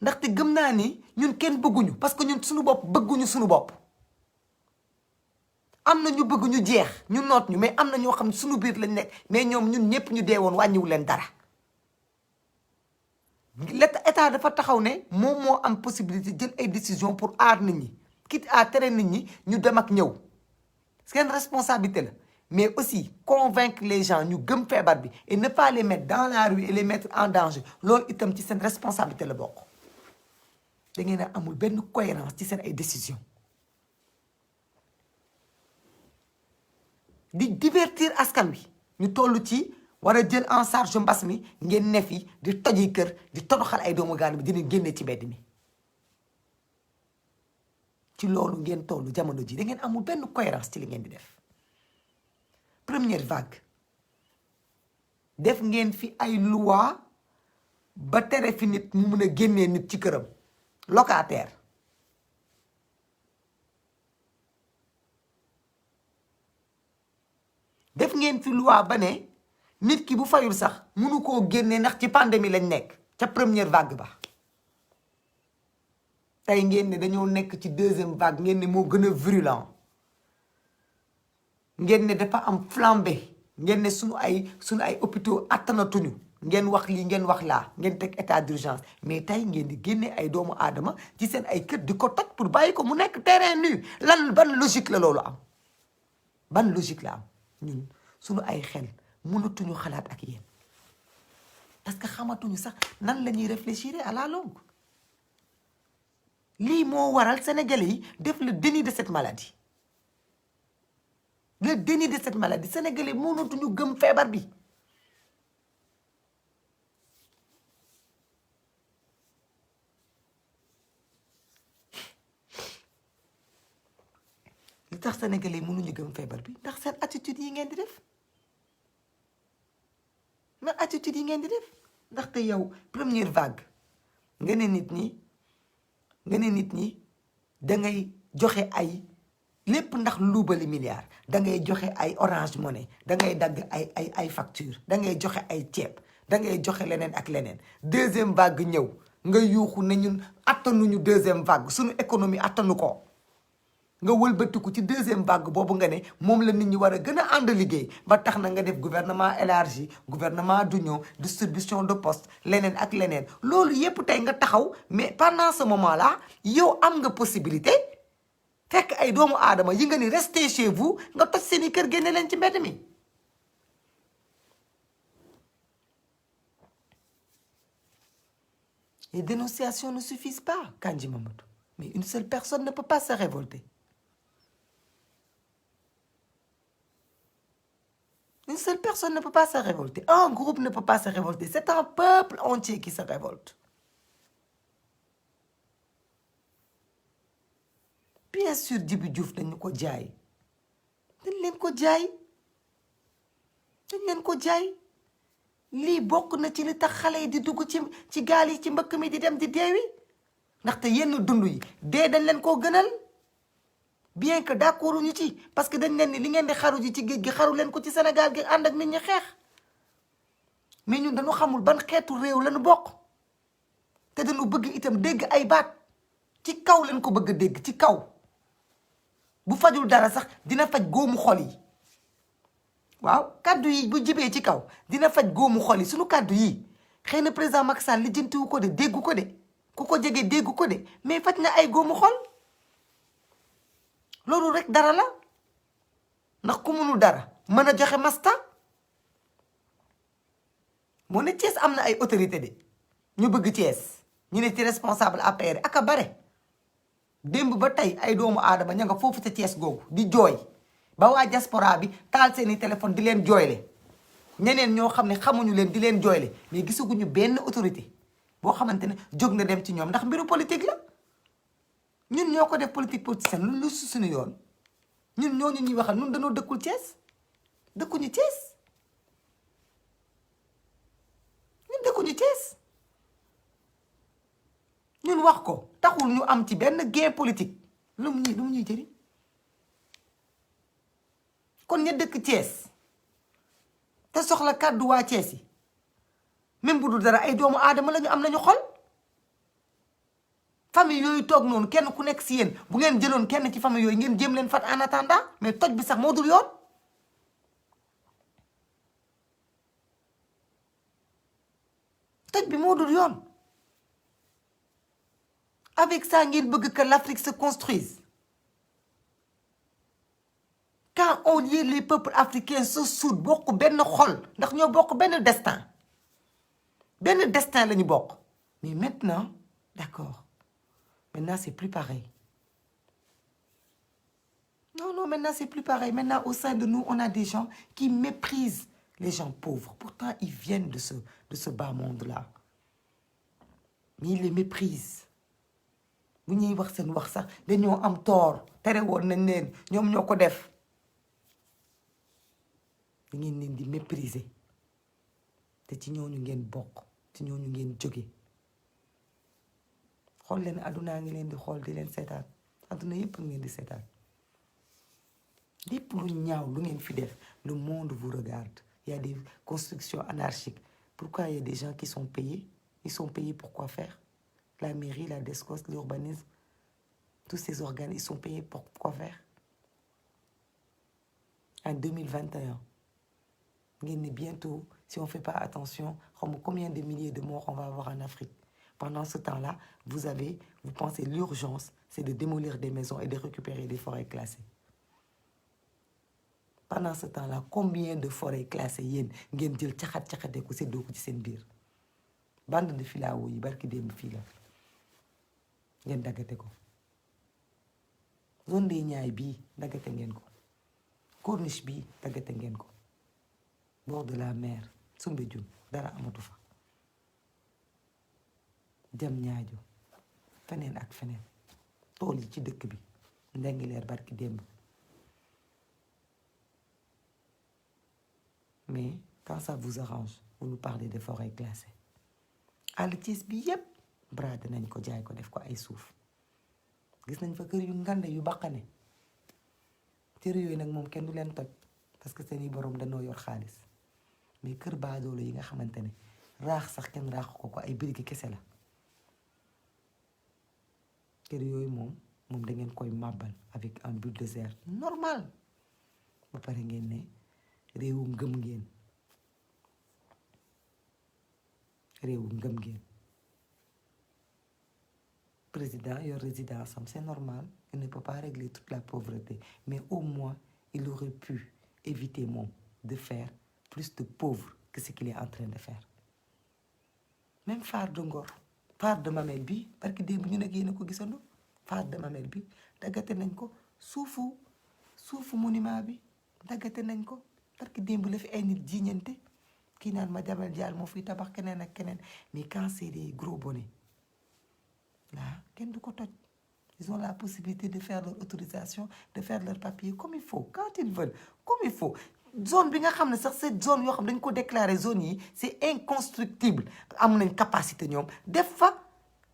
ndaxte gëm naa ni ñun kenn bëgguñu parce que ñun suñu bopp bëgguñu suñu bopp am na ñu bëgg ñu jeex ñu noot ñu mais am na ñoo xam ne suñu biir lañ nekk mais ñoom ñun ñëpp ñu dee woon wàññiwu leen dara état dafa taxaw ne moom moo am possibilité jël ay décision pour aar nit ñi quitte à tere nit ñi ñu dem ak ñëw seen responsabilité la mais aussi convaincre les gens ñu gëm feebar bi et ne pas les mettre dans la rue et les mettre en danger loolu itam ci seen responsabilité la bokk da ngeen a amul benn cohérence ci seen ay décision di divertir askan wi ñu toll ci war a jël en charge mbas mi ngeen ne fi di toji kër di toroxal ay doomu gaana bi dina génne ci mbedd mi ci loolu ngeen tollu jamono ji da ngeen amul benn cohérence ci li ngeen di def première vague def ngeen fi ay loi ba tere fi nit mu mun a génnee nit ci këram locataire def ngeen fi loi ba ne nit ki bu fayul sax munu koo génnee ndax ci pandémie lañ nekk ca première vague ba tey ngeen ne dañoo nekk ci deuxième vague ngeen ne moo gën a virulent ngeen ne dafa am flambée ngeen ne sunu ay hôpitaux attanatuñu ngeen wax lii ngeen wax laa ngeen teg état d'urgence mais tey ngeen di génne ay doomu aadama ci seen ay kër di ko toj pour bàyyi ko mu nekk terrain nu ban logique la loolu am ban logique la am ñun sunu ay xel mënatuñu xalaat ak yéen parce que xamatuñu sax nan la ñuy réfléchir à la longue lii moo waral Sénégalais yi def le déni de cette maladie le déni de cette maladie Sénégalais mënatuñu gëm feebar bi li tax Sénégalais mënuñu gëm feebar bi ndax seen attitude yi ngeen di def mais attitude yi ngeen di def ndaxte yow première vague nga ne nit ñi dangay joxe ay lépp ndax luubali milliard dangay joxe ay Orange Money dangay dagg ay facture dangay joxe ay ceeb dangay joxe leneen ak leneen deuxième vague ñëw nga yuuxu ne ñun attanuñu deuxième vague suñu économie attanu ko nga wëlbatiku ci deuxième vague boobu nga ne moom la nit ñi war a gën a ànd liggéey ba tax na nga def gouvernement élargi gouvernement d'union distribution de poste leneen ak leneen loolu yépp tey nga taxaw mais pendant ce moment là yow am nga possibilité fekk ay doomu aadama yi nga ni restez chez vous nga toj seeni kër génne leen ci mbedd mi les dénonciations ne suffisent pas Kandji Mamadou mais une seule personne ne peut pas se révolter. Une seule personne ne peut pas se révolter. Un groupe ne peut pas se révolter. C'est un peuple entier qui se révolte. Bien sûr, Djibi Diouf dañ ko jaay. dañ leen ko jaay. lii bokk na ci li tax xale yi di dugg ci gaal yi ci mbëkk mi di dem di deewi ndaxte yenn dund yi dee dañ leen koo gënal bien que d'accord ñu ci parce que dañ leen ni li ngeen di xaru ji ci géej gi xaru leen ko ci Sénégal gi ànd ak nit ñi xeex mais ñun dañu xamul ban xeetu réew lañu bokk te dañu bëgg itam dégg ay baat ci kaw leen ko bëgg a dégg ci kaw bu fajul dara sax dina faj góomu xol yi waaw kaddu yi bu jibee ci kaw dina faj góomu xol yi suñu kaddu yi xëy na président Macky Sall lijjantiwu ko de déggu ko de ku ko jege déggu ko de mais faj na ay góomu xol loolu rek dara la ndax ku mënul dara mën a joxe masta moo ne Thiès am na ay autorité de ñu bëgg Thiès ñu ne ci responsable APR ak a bare démb ba tey ay doomu aadama ña nga foofu ca Thiès googu di jooy ba waa diaspora bi taal seeni téléphone di leen jooyle ñeneen ñoo xam ne xamuñu leen di leen jooyle mais gisaguñu benn autorité boo xamante ne jóg na dem ci ñoom ndax mbiru politique la ñun ñoo ko def politique politicienne lu suñu yoon ñun ñooñu ñuy waxal ñun dañoo dëkkul Thiès dëkkuñu Thiès ñun dëkkuñu Thiès ñun wax ko taxul ñu am ci benn gain politique lu mu ñuy jëriñ kon ña dëkk Thiès te soxla kàddu waa Thiès yi même bu dul dara ay doomu aadama lañu am nañu xol famille yooyu toog noonu kenn ku nekk si yéen bu ngeen jëloon kenn ci famille yooyu ngeen jéem leen fat en attendant mais toj bi sax moo dul yoon toj bi moo dul yoon avec ça ngeen bëgg que l'Afrique se construise quand on dit les peuples africains se soudent bokk benn xol ndax ñoo bokk benn destin la ñu bokk mais maintenant d'accord maintenant c'est plus pareil non maintenant c'est plus pareil maintenant au sein de nous on a des gens qui méprisent les gens pauvres. Pourtant, ils viennent de ce bas monde-là. Mais ils les méprisent. bu ñuy wax seen wax sax dañoo am tort tere woon nañ leen ñoom ñoo ko def da ngeen leen di mépriser te ci ñooñu ngeen bokk ci ñooñu ngeen jóge xool leen àddunaa ngi leen di xool di leen seetaan àdduna yépp a ngi leen di seetaan lépp lu ñaaw lu ngeen fi def le monde vous regarde. Il y a des constructions anarchiques. Pourquoi il y a des gens qui sont payés? Ils sont payés pour quoi faire? La mairie, la DSCOS, l'urbanisme, tous ces organes, ils sont payés pour quoi faire? En 2021, bientôt, si on ne fait pas attention, combien de milliers de morts on va avoir en Afrique? Pendant ce temps-là, vous pensez l'urgence, c'est de démolir des maisons et de récupérer des forêts classées. Pendant ce temps-là, combien de forêts classées ngeen jël caxat-caxatee ko séddoo ko ci seen biir bande de filao yi barki démb fii la ngeen daggate ko zone des Niayes bii daggate ngeen ko corniche bii daggate ngeen ko bord de la mer Soumbédioune dara amatu fa jam ñaajo feneen ak feneen tool yi ci dëkk bi ndengi leer barki démb. Mais quand ça vous arrange, vous nous parlez de forêts classées. àll Thiès bi yépp brade nañ ko jaay ko def ko ay suuf gis nañ fa kër yu ngande yu baqane kër yooyu nag moom kenn du leen toj parce que seeni borom dañoo yor xaalis mais kër baadoolo yi nga xamante ne raax sax kenn raax ko ay birigi kese la kër yooyu moom da ngeen koy màbbal avec un bulldozer normal ba pare ngeen ne réewum ngëm ngeen président yor résidence am c'est normal il ne peut pas régler toute la pauvreté mais au moins il aurait pu éviter moom de faire plus de pauvres que ce qu'il est en train de faire. Même phare de Ngor phare de Mamel bi parce que démb ñu ne yéen a ko gisandoo phare de Mamel bi daggate nañ ko suufu monument bi daggate nañ ko parce que démb la fi ay nit jiiñante kii naan ma Jabel Dial moo fiy tabax keneen ak keneen mais quand c'est des gros bonnets là kenn du ko toj. Ils ont la possibilité de faire leur autorisation, de faire leur papier comme il faut, quand ils veulent, comme il faut. Zone bi nga xam ne sax cette zone yoo xam dañ ko déclarer zone yi c'est inconstructible am nañ capacité ñoom def fa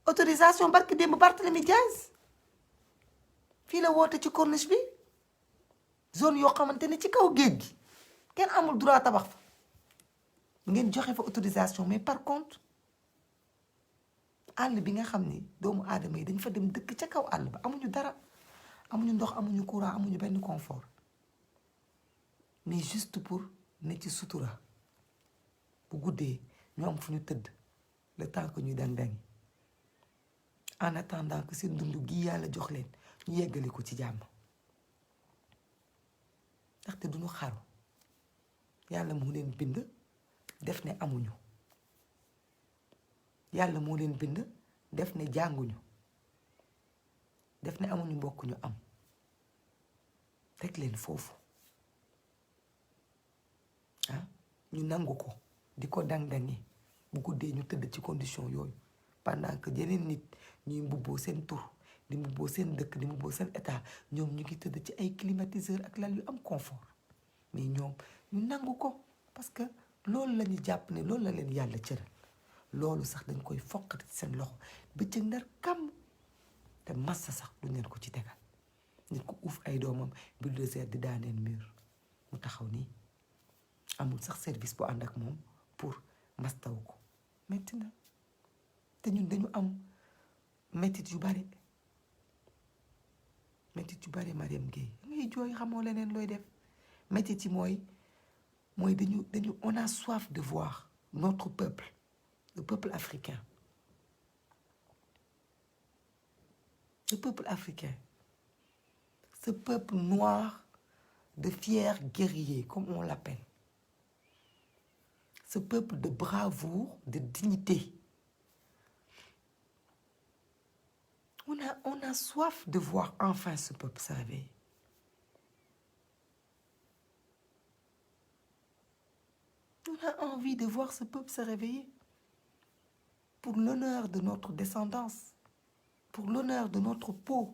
autorisation barki démb Barthélémy Diaz fii la woote ci corniche bi zone yoo xamante ne ci kaw géej gi kenn amul droit tabax fa ngeen joxe fa autorisation mais par contre àll bi nga xam ni doomu aadama yi dañ fa dem dëkk ca kaw àll ba amuñu dara amuñu ndox amuñu courant amuñu benn confort mais juste pour ne ci sutura bu guddee ñu am fu ñu tëdd le temps que ñuy dang-dangi en attendant que seen dund gi yàlla jox leen ñu yeggali ko ci jàmm ndaxte duñu xaru yàlla moo leen bind def ne amuñu yàlla moo leen bind def ne jànguñu def ne amuñu mbokk ñu am teg leen foofu ñu nangu ko di ko dang-dangi bu guddee ñu tëdd ci condition yooyu pendant que yeneen nit ñuy mbubboo seen tur di mbubboo seen dëkk di mbubboo seen état ñoom ñu ngi tëdd ci ay climatiseur ak lal yu am confort mais ñoom ñu nangu ko parce que loolu la ñu jàpp ne loolu la leen yàlla cëral loolu sax dañ koy foqati seen loxo bëccëg ndar kam te massa sax duñ leen ko ci tegal nit ko uuf ay doomam bulldozer di daaneel mur mu taxaw nii amul sax service bu ànd ak moom pour mastaw ko metti na te ñun dañu am mettit yu bari Mariam Gueye ngay jooy xamoo leneen looy def mettit yi mooy dañu on a soif de voir notre peuple le peuple africain ce peuple noir de fiers guerriers comme on l'appelle ce peuple de bravoure de dignité on a soif de voir enfin ce peuple se réveiller. . . . . . . . . . . . . . . . . . . . . . . . .. .. .. . .. .. .. .. .. .. .. .......... .. .. .. .. ........................................ envie de voir ce peuple se réveiller. Pour l'honneur de notre descendance, pour l'honneur de notre peau.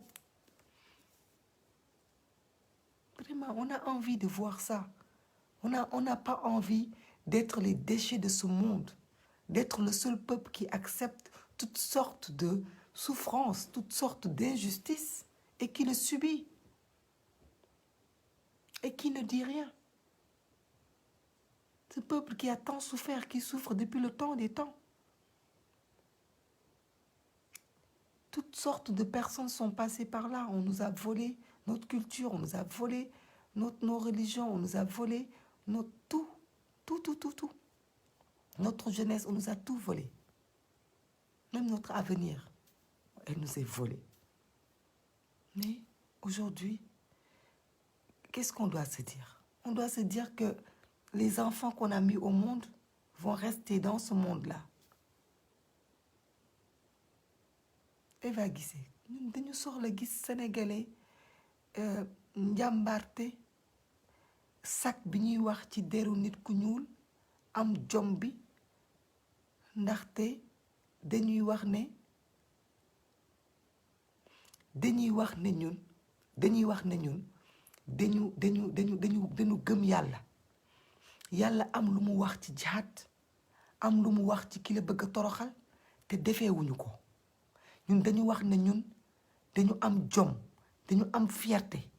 Vraiment, on a envie de voir ça. On n'a pas envie d'être les déchets de ce monde, d'être le seul peuple qui accepte toutes sortes de souffrances, toutes sortes d'injustices et qui le subit et qui ne dit rien. Ce peuple qui a tant souffert, qui souffre depuis le temps des temps. Toutes sortes de personnes sont passées par là. On nous a volé notre culture, on nous a volé nos religions, on nous a volé notre tout. Notre jeunesse, on nous a tout volé. Même notre avenir, elle nous est volée. Mais aujourd'hui, qu'est-ce qu'on doit se dire? On doit se dire que les enfants qu'on a mis au monde vont rester dans ce monde-là. Eva Guissé, ñun dañu soxla gis sénégalais njàmbarte sak bi ñuy wax ci deru nit ku ñuul am jom bi ndaxte dañuy wax ne ñun dañu gëm yàlla am lu mu wax ci jihaad am lu mu wax ci ki la bëgg a toroxal te defeewuñu ko ñun dañu wax ne ñun dañu am jom dañu am fierté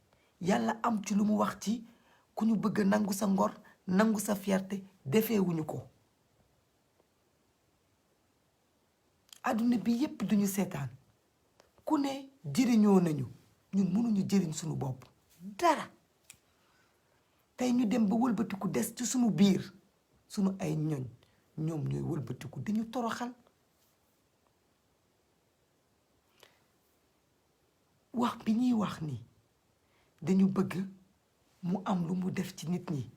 yàlla am ci lu mu wax ci ku ñu bëgg nangu sa ngor nangu sa fierté defeewuñu ko àdduna bi yépp duñu seetaan ku ne jëriñoo nañu ñun mënuñu jëriñ suñu bopp dara tey ñu dem ba wëlbatiku des ci suñu biir suñu ay ñoñ ñoom ñooy wëlbatiku dañu toroxal wax bi ñuy wax ni dañu bëgg mu am lu mu def ci nit ñi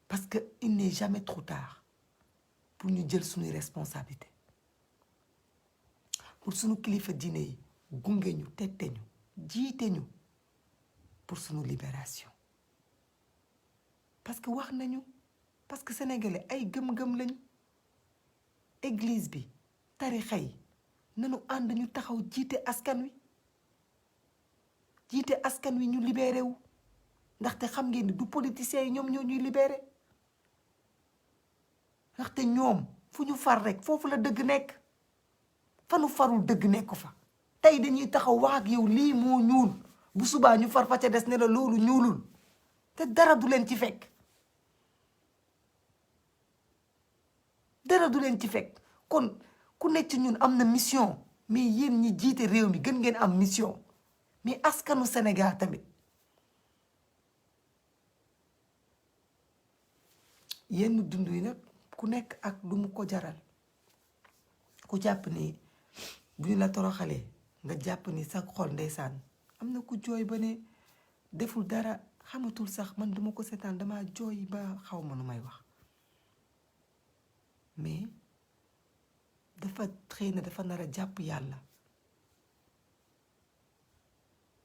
parce que il n'est jamais trop tard pour ñu jël suñuy responsabilité pour suñu kilifa diine yi gunge ñu tette ñu jiite ñu pour suñu libération parce que wax nañu parce que sénégalais ay gëm-gëm lañu église bi tarixa yi nanu ànd ñu taxaw jiite askan wi ñu libéré wu ndaxte xam ngeen ni du politiciens yi ñoom ñoo ñuy libéré ndaxte ñoom fu ñu far rek foofu la dëgg nekk fa nu farul dëgg nekk fa tey dañuy taxaw wax ak yow lii moo ñuul bu subaa ñu far fa ca des ne la loolu ñuulul te dara du leen ci fekk kon ku nekk ci ñun am na mission mais yéen ñi jiite réew mi gën ngeen am mission mais askanu Sénégal tamit yenn dund yi nag ku nekk ak lu mu ko jaral ku jàpp ni bu ñu la toroxalee nga jàpp ni sa xol ndeysaan am na ku jooy ba ne deful dara xamatul sax man duma ko seetaan dama jooy ba xaw ma nu may wax mais dafa xëy na dafa nar a jàpp yàlla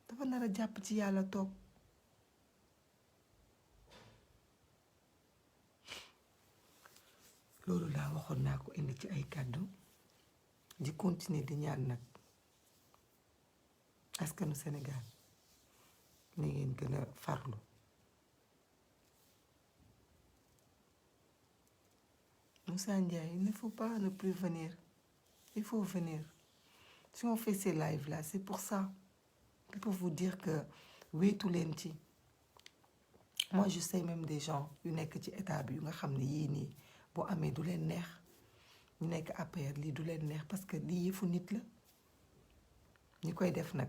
dafa nar a jàpp ci yàlla toog loolu laa waxoon naa ko indi ci ay kàddu di continuer di ñaan nag askanu Sénégal ni ngeen gën a farlu Moussa Ndiaye, il ne faut pas ne plus venir. Il faut venir. Si on fait ces lives-là, c'est pour ça. C'est pour vous dire que oui, tout l'enti. Moi, je sais même des gens yu nekk ci état bi yu nga xam ne yii nii boo amee du leen neex ñu nekk APR lii du leen neex parce que lii yëfu nit la ñi koy def nag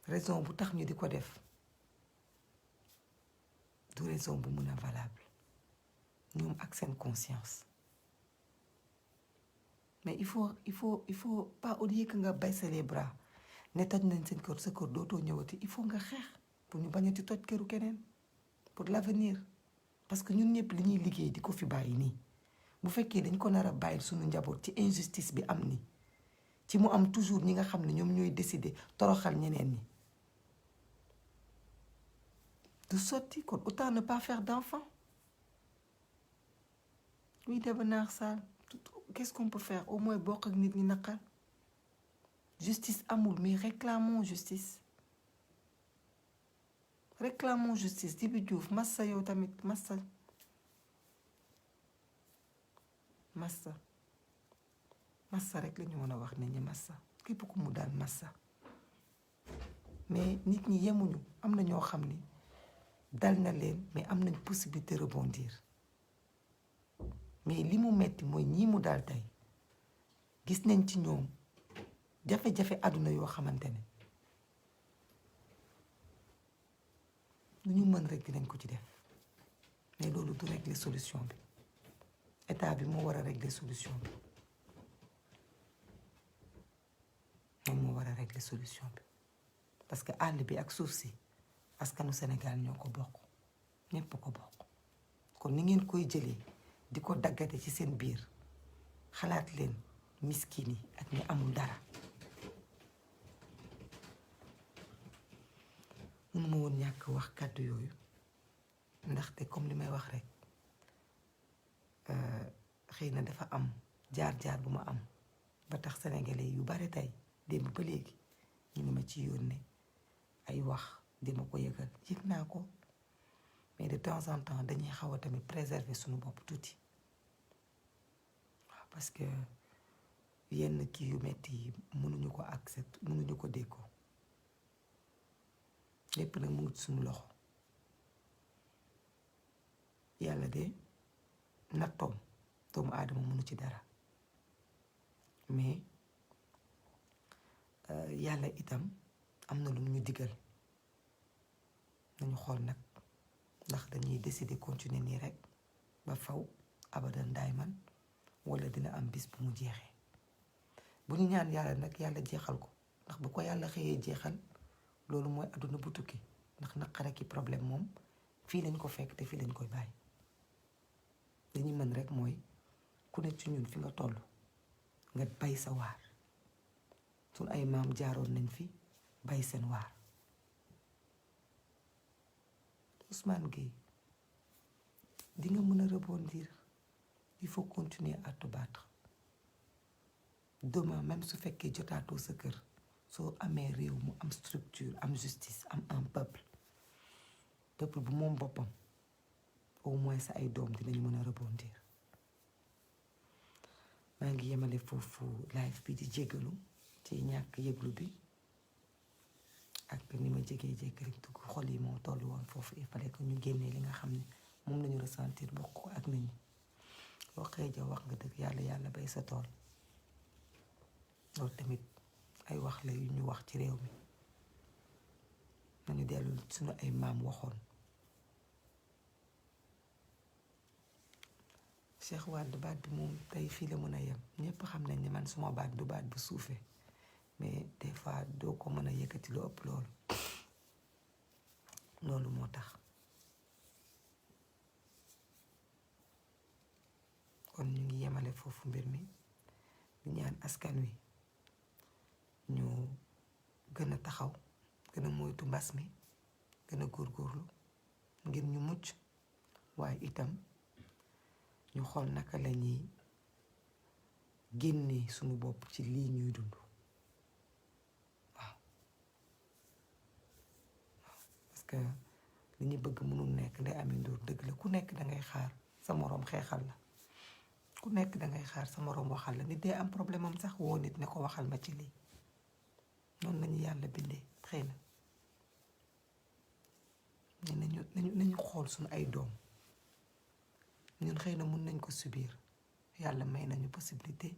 raison bu tax ñu di ko def du raison bu mun a valable ñoom ak seen conscience mais il faut pas au lieu que nga baisser les bras ne toj nañ seen kër sa kër dootoo ñëwati il faut nga xeex pour ñu bañati toj këru keneen pour l'avenir parce que ñun ñëpp li ñuy liggéey di ko fi bàyyi nii bu fekkee dañ ko nar a bàyyil suñu njaboot ci injustice bi am ni ci mu am toujours ñi nga xam ne ñoom ñooy décider toroxal ñeneen ñi du sotti kon autant ne pas faire d'enfant oui daba naax saal qu'est-ce qu'on peut faire au moins bokk ak nit ñi naqar justice amul mais réclamons justice Djibi Diouf massa yow tamit massa rek la ñu mën a wax nit ñi massa képp ku mu daal massa mais nit ñi yemuñu am na ñoo xam ni dal na leen mais am nañ possibilité rebondir mais li mu metti mooy ñii mu daal tey gis nañ ci ñoom jafe-jafe àdduna yoo xamante ne lu ñu mën rek dinañ ko ci def mais loolu du régler solution bi état bi moo war a régler solution bi moom moo war a régler solution bi parce que àll bi ak suuf si askanu Sénégal ñoo ko bokk ñépp ko bokk kon ni ngeen koy jëlee di ko daggate ci seen biir xalaat leen miskin yi ak ñi amul dara mënuma woon ñàkk wax kàddu yooyu ndaxte comme li may wax rek xëy na dafa am jaar-jaar bu ma am ba tax sénégalais yu bare tey démb ba léegi ñu ngi ma ci yónnee ay wax di ma ko yëgal yëg naa ko mais de temps en temps dañuy xaw a tamit préserver suñu bopp tuuti waaw parce que yenn kii yu metti yi mënuñu ko accepter mënuñu ko déggoo lépp nag mu ngi suñu loxo yàlla de nattoom doomu aadama mënu ci dara mais yàlla itam am na lu ñu digal nañu xool nag ndax dañuy décider continuer nii rek ba faw abadan daayman wala dina am bis bu mu jeexee bu ñu ñaan yàlla nag yàlla jeexal ko ndax bu ko yàlla xëyee jeexal loolu mooy àdduna bu tukki ndax naqare ki problème moom fii lañ ko fekk te fii lañ koy bàyyi dañuy mën rek mooy ku ne ci ñun fi nga toll nga bay sa waar suñ ay maam jaaroon nañ fi bay seen waar Ousmane Gueye di nga mën a rebondir il faut continuer à te battre demain même su fekkee jotaatoo sa kër soo amee réew mu am structure am justice am un peuple bu moom boppam au moins sa ay doom dinañ mën a rebondir maa ngi yemale foofu live bi di jéggalu ci ñàkk yëglu bi ak ni ma jegee rek dugg xol yi moo toll woon foofu il fallait que ñu génnee li nga xam ne moom lañu ressentir bokk ko ak nit ñi waxee ja wax nga dëgg yàlla bay sa tool loolu tamit ay wax la yu ñu wax ci réew mi nañu dellu suñu ay maam waxoon Cheikh Wade baat bi moom tey fii la mën a yem ñépp xam nañ ni man suma baat du baat bu suufee mais des fois doo ko mën a yëkkati lu ëpp loolu moo tax kon ñu ngi yemale foofu mbir mi di ñaan askan wi ñu gën a taxaw gën a moytu mbas mi gën a góorgóorlu ngir ñu mucc waaye itam ñu xool naka la ñuy génnee suñu bopp ci lii ñuy dund waaw parce que li ñu bëgg mënul nekk Ndeye Amy Ndour dëgg la ku nekk dangay xaar sa moroom xeexal la ku nekk dangay xaar sa moroom waxal la nit dee am problème am sax woo nit ne ko waxal ma ci lii noonu lañu yàlla bindee xëy na nañu xool suñu ay doom ñun xëy na mun nañ ko subir yàlla may nañu possibilité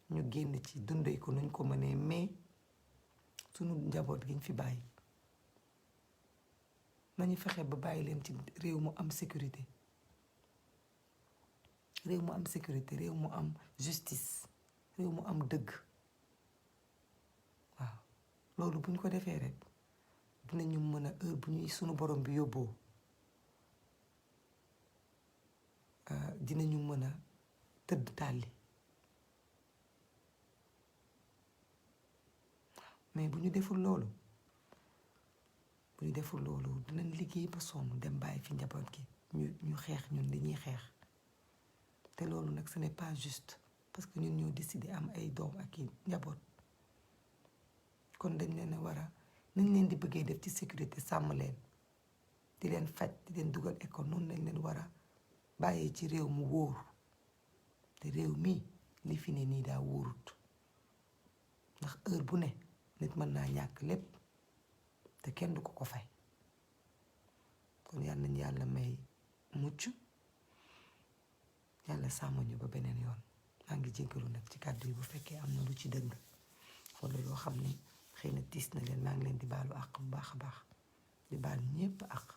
ñu génn ci dundee ko nuñ ko mënee mais suñu njaboot gi ñu fi bàyyi nañu fexe ba bàyyi leen ci réew mu am sécurité réew mu am sécurité réew mu am justice réew mu am dëgg waaw loolu bu ñu ko defee rek dinañu mën a heure bu ñuy sunu borom bi yóbboo dinañu mën a tëdd tàlli mais bu ñu deful loolu dinañ liggéey ba sonn dem bàyyi fi njaboot gi ñu xeex ñun li ñuy xeex te loolu nag ce n'est pas juste parce que ñun ñoo décidé am ay doom ak i njaboot kon dañ leen a war a nañ leen di bëggee def ci sécurité sàmm leen di leen faj di leen dugal école noonu lañ leen war a bàyyee ci réew mu wóor te réew mi li fi ne nii daa wóorut ndax heure bu ne nit mën naa ñàkk lépp te kenn du ko fay kon yal nañ yàlla may mucc yàlla sàmm ñu ba beneen yoon maa ngi jéggalu nag ci kàddu yi bu fekkee am na lu ci dëng wala loo xam ne xëy na tiis na leen maa ngi leen di baalu àq bu baax a baax di baal ñépp àq